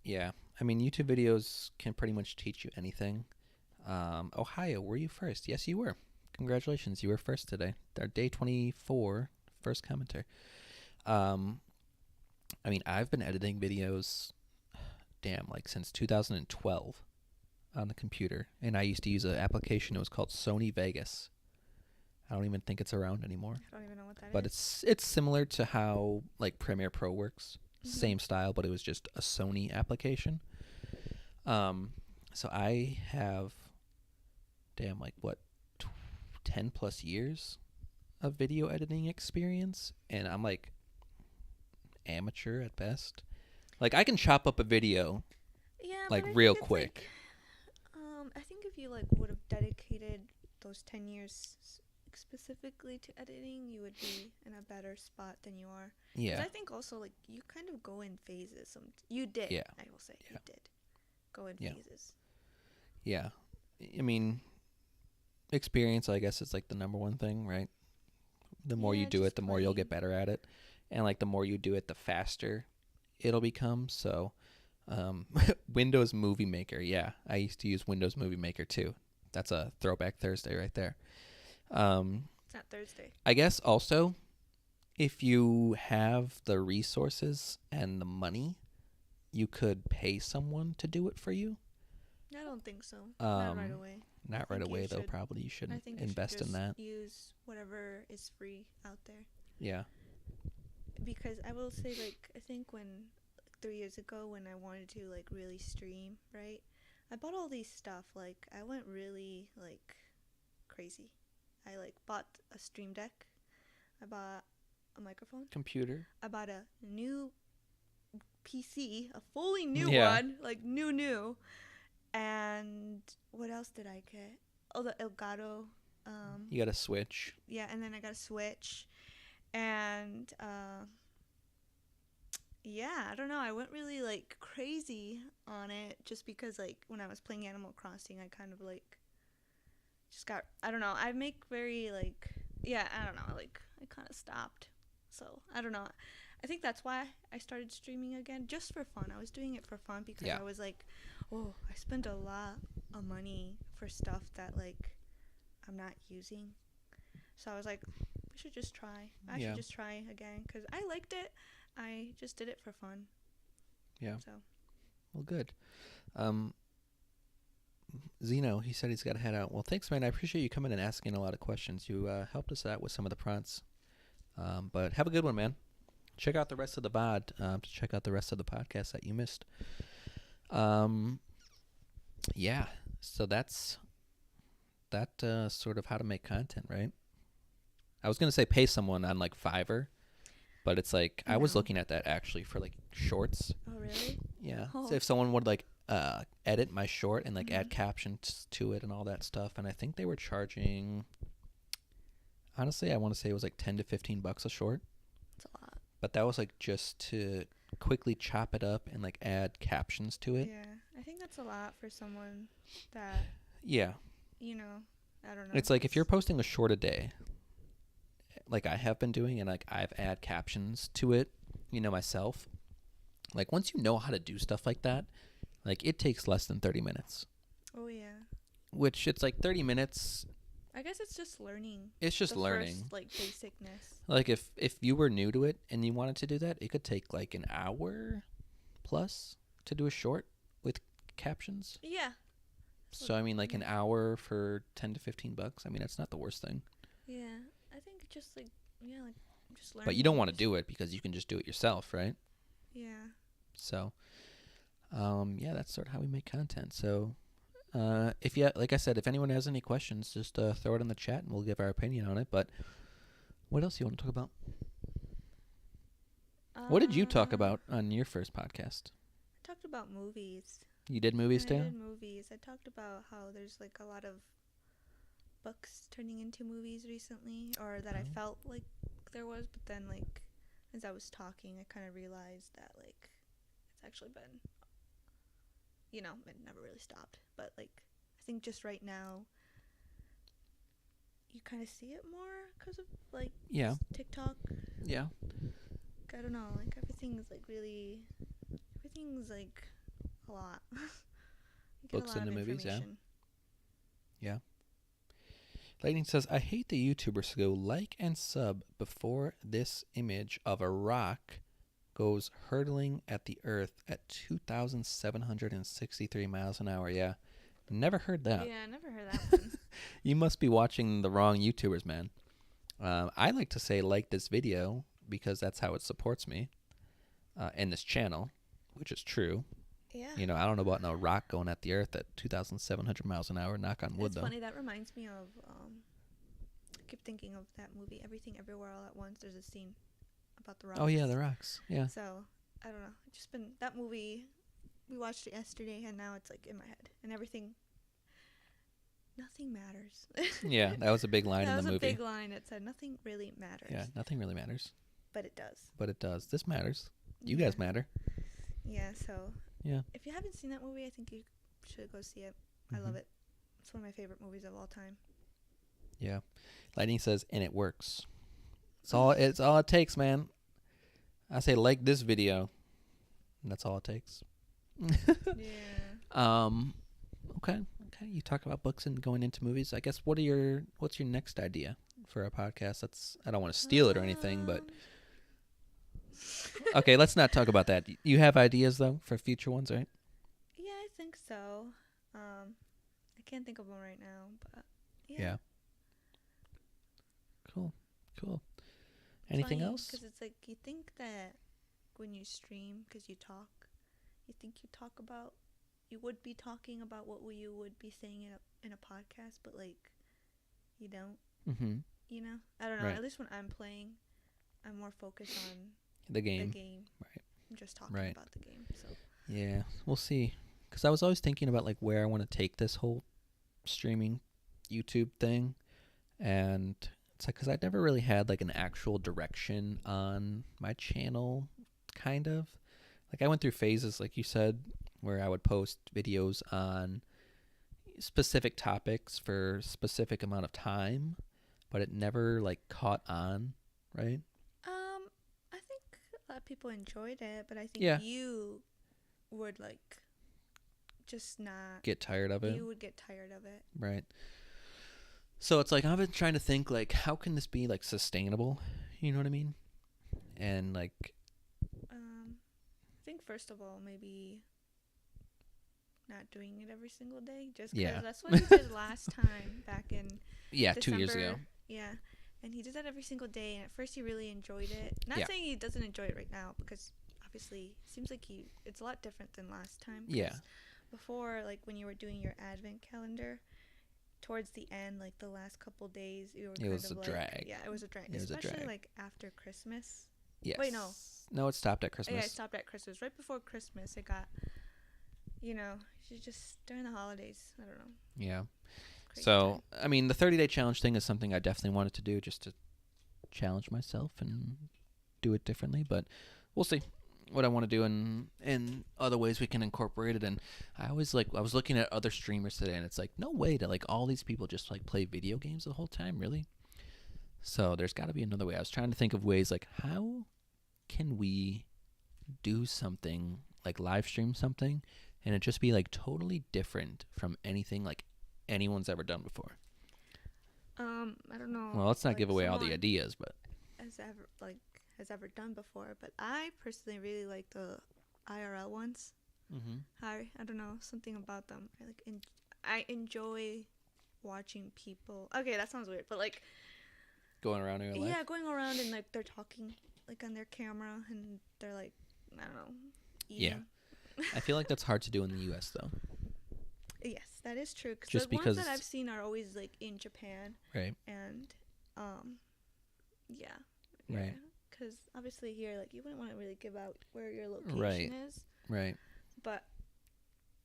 yeah. I mean, YouTube videos can pretty much teach you anything. Ohio, were you first? Yes, you were. Congratulations, you were first today. Our day 24 first commenter. Um, I mean, I've been editing videos, like since 2012 on the computer, and I used to use an application. It was called Sony Vegas. I don't even think it's around anymore, I don't even know what that but is. it's similar to how like Premiere Pro works. same style, but it was just a Sony application. So I have, damn, like what, 10 plus years of video editing experience, and I'm like amateur at best. Like I can chop up a video Yeah, like but I real think it's, quick. I think if you like would have dedicated those 10 years specifically to editing, you would be in a better spot than you are. 'Cause Yeah. I think also like you kind of go in phases. You did. Yeah. I will say Yeah. you did go in Yeah. phases. Yeah. I mean, experience, I guess, is like the number one thing, right? The more you Yeah, do it, just the more you'll get playing. better at it. And like the more you do it, the faster it'll become. So, Windows Movie Maker. Yeah. I used to use Windows Movie Maker too. That's a throwback Thursday right there. It's not Thursday. I guess also, if you have the resources and the money, you could pay someone to do it for you. I don't think so. Not right Um, away. Not right think you away, though. should- Probably you should I think invest you should in just that. use whatever is free out there. Yeah. Because I will say, like, I think when 3 years ago when I wanted to like really stream, right? I bought all these stuff. Like I went really like crazy. I like bought a stream deck. I bought a microphone. Computer. I bought a new PC, a fully new Yeah. one, like new. And what else did I get? Oh, the Elgato. You got a Switch. Yeah, and then I got a Switch, and yeah, I don't know. I went really like crazy on it just because like when I was playing Animal Crossing, I kind of like just got, I don't know. I make very like, yeah, I don't know. Like I kind of stopped. So I don't know. I think that's why I started streaming again, just for fun. I was doing it for fun because Yeah. I was like, oh, I spent a lot of money for stuff that like I'm not using. So I was like, I should just try. I Yeah. should just try again because I liked it. I just did it for fun. Yeah. So Well, good. Zeno, he said he's got to head out. Well, thanks, man. I appreciate you coming and asking a lot of questions. You helped us out with some of the prompts. But have a good one, man. Check out the rest of the VOD to check out the rest of the podcast that you missed. Yeah. So that's sort of how to make content, right? I was going to say pay someone on like Fiverr, but it's like I was No. looking at that actually for like shorts. oh really? Yeah. Oh. So if someone would like edit my short and like add Mhm. captions to it and all that stuff, and I think they were charging, honestly, I want to say it was like $10 to $15 a short, It's a lot. but that was like just to quickly chop it up and like add captions to it. Yeah, I think that's a lot for someone that Yeah. you know. I don't know. It's like if you're posting a short a day, like I have been doing, and like I've add captions to it, myself. Like once you know how to do stuff like that, like it takes less than 30 minutes. Oh yeah. Which it's like 30 minutes. I guess it's just learning. It's just the learning. First, like basicness. Like if you were new to it and you wanted to do that, it could take like an hour plus to do a short with captions. Yeah. So I mean like an hour for $10 to $15. I mean that's not the worst thing. Yeah. I think just like just learning. But you don't want to do it because you can just do it yourself, right? Yeah. So yeah, that's sort of how we make content. So if like I said, if anyone has any questions, just throw it in the chat and we'll give our opinion on it. But what else you want to talk about? What did you talk about on your first podcast? I talked about movies. You did movies I too? did movies. I talked about how there's like a lot of books turning into movies recently, or that I Oh. felt like there was, but then like as I was talking, I kind of realized that like it's actually been, it never really stopped. But like I think just right now, you kind of see it more because of like Yeah. TikTok. Yeah. I don't know, like everything's like a lot. You get a Books lot into of movies, yeah. information. Lightning says, I hate the YouTubers who go like and sub before this image of a rock goes hurtling at the earth at 2,763 miles an hour. Yeah. Never heard that. Yeah, I never heard that one. You must be watching the wrong YouTubers, man. I like to say like this video because that's how it supports me. in this channel, which is true. Yeah. You know, I don't know about no rock going at the earth at 2,700 miles an hour. Knock on wood, It's though. funny. That reminds me of. I keep thinking of that movie, Everything Everywhere All at Once. There's a scene about the rocks. Oh yeah, the rocks. Yeah. So I don't know. It's just been that movie. We watched it yesterday, and now it's like in my head, and everything. Nothing matters. Yeah, that was a big line That in was the a movie. big line. It said nothing really matters. Yeah, nothing really matters, But it does. but it does. This matters. You Yeah. guys matter. Yeah. So. Yeah. If you haven't seen that movie, I think you should go see it. I love it. It's one of my favorite movies of all time. Yeah. Lightning says, and it works. It's all it takes, man. I say like this video. And that's all it takes. Yeah. Okay. Okay. You talk about books and going into movies. I guess what's your next idea for a podcast? I don't want to steal it or anything, but okay, let's not talk about that. You have ideas though for future ones, right? Yeah, I think so. I can't think of one right now, but Yeah. Cool. Anything else? Because it's like you think that when you stream, because you talk, you think you would be talking about what you would be saying in a podcast, but like you don't. Mm-hmm. You know, I don't know. Right. At least when I'm playing, I'm more focused on The game. Right. I'm just talking Right. about the game. So. Yeah, we'll see. Because I was always thinking about like where I want to take this whole streaming YouTube thing, and it's like because I'd never really had like an actual direction on my channel, kind of. Like I went through phases, like you said, where I would post videos on specific topics for a specific amount of time, but it never like caught on, right? I think a lot of people enjoyed it, but I think Yeah. you would like just not Get tired of it. You would get tired of it. Right. So it's like I've been trying to think like how can this be like sustainable? You know what I mean? And like I think first of all maybe not doing it every single day, just Yeah. because that's what he did last time back in yeah, 2 years ago. December. Yeah, and he did that every single day, and at first he really enjoyed it. Not Yeah. saying he doesn't enjoy it right now, because obviously it seems like it's a lot different than last time. 'cause Yeah. Before, like when you were doing your advent calendar, towards the end, like the last couple days, you were It kind was of a like, drag. yeah, it was a drag, It was a especially drag. like after Christmas. Yes. Wait, no. No, it stopped at Oh, Christmas. yeah, I stopped at Christmas. Right before Christmas, it got, just during the holidays. I don't know. Yeah. Crazy So, time. I mean, the 30-day challenge thing is something I definitely wanted to do just to challenge myself and do it differently, but we'll see what I want to do and other ways we can incorporate it. And I was looking at other streamers today, and it's like, no way to like all these people just like play video games the whole time, really? So there's got to be another way. I was trying to think of ways like how can we do something like live stream something and it just be like totally different from anything like anyone's ever done before. I don't know. Well, let's not like, give away all the someone ideas, but has ever done before, but I personally really like the IRL ones. I don't know, something about them. I enjoy watching people. Okay, that sounds weird, but like going around in your life. yeah, going around and like they're talking like on their camera and they're like I don't know. Eating. Yeah. I feel like that's hard to do in the U.S. though. Yes, that is true. Just the because ones that I've seen are always like in Japan. Right. And yeah. Right. Because obviously here, like you wouldn't want to really give out where your location Right. is. Right. But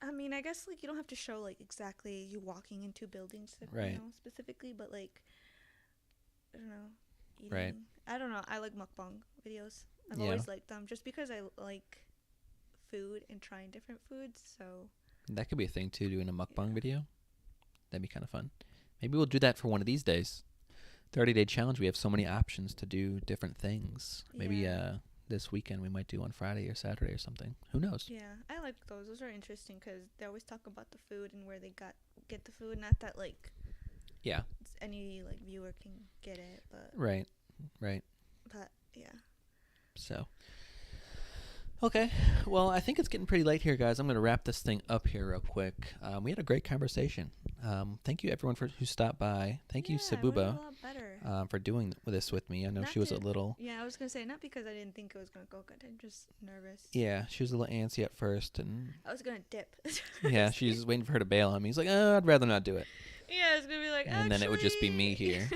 I mean, I guess like you don't have to show like exactly you walking into buildings, like, Right. specifically, but like I don't know, eating. Right. I don't know. I like mukbang videos. I've Yeah. always liked them just because I like food and trying different foods. So That could be a thing too, doing a mukbang video. That'd be kind of fun. Maybe we'll do that for one of these days. 30-day challenge. We have so many options to do different things. Maybe Yeah. this weekend we might do on Friday or Saturday or something. Who knows? yeah, I like those. Those are interesting because they always talk about the food and where they get the food. Not that like Yeah. any like viewer can get it, but Right. Right. yeah. So, okay. Well, I think it's getting pretty late here, guys. I'm going to wrap this thing up here real quick. We had a great conversation. Thank you everyone who stopped by. Thank you, Yeah, it went Sabuba, a lot better. for doing this with me. I know Not she was a to- little. Yeah, I was gonna say not because I didn't think it was gonna go good. I'm just nervous. Yeah, she was a little antsy at first, and I was gonna dip. yeah, she's waiting for her to bail on me. He's like, I'd rather not do it. Yeah, it's gonna be like. And then it would just be me "Actually." here.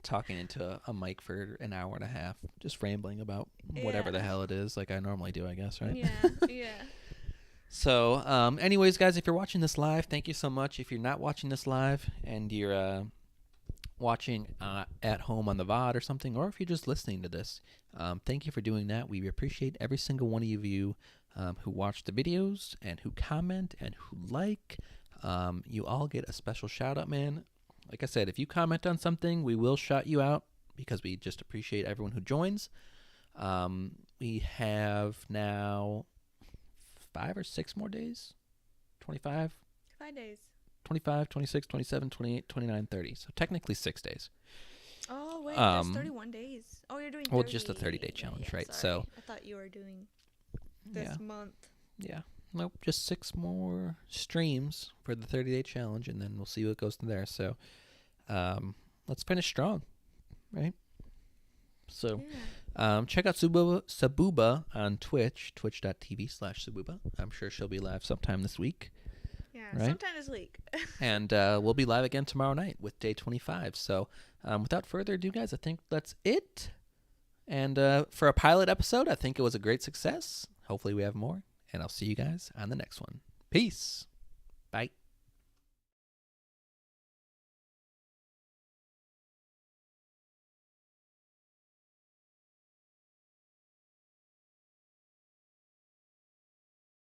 Talking into a mic for an hour and a half, just rambling about whatever the Yeah. hell it is, like I normally do, I guess, right? Yeah, yeah. So, anyways, guys, if you're watching this live, thank you so much. If you're not watching this live and you're watching at home on the VOD or something, or if you're just listening to this, thank you for doing that. We appreciate every single one of you who watch the videos and who comment and who like. You all get a special shout out, man. Like I said, if you comment on something, we will shout you out because we just appreciate everyone who joins. We have now 5 or 6 more days. 25, 5 days. 25, 26, 27, 28, 29, 30. So technically 6 days. Oh wait, there's Um, 31 days. Oh, you're doing. well, 30. just a 30-day challenge, right? Sorry. So- I thought you were doing this Yeah. month. Yeah. Nope, just 6 more streams for the 30-day challenge, and then we'll see what goes to there. So let's finish strong, right? So Yeah. check out Sabuba on Twitch, twitch.tv/Sabuba. I'm sure she'll be live sometime this week. Yeah. right? Sometime this week. And we'll be live again tomorrow night with day 25. So without further ado, guys, I think that's it. And for a pilot episode, I think it was a great success. Hopefully we have more. And I'll see you guys on the next one. Peace.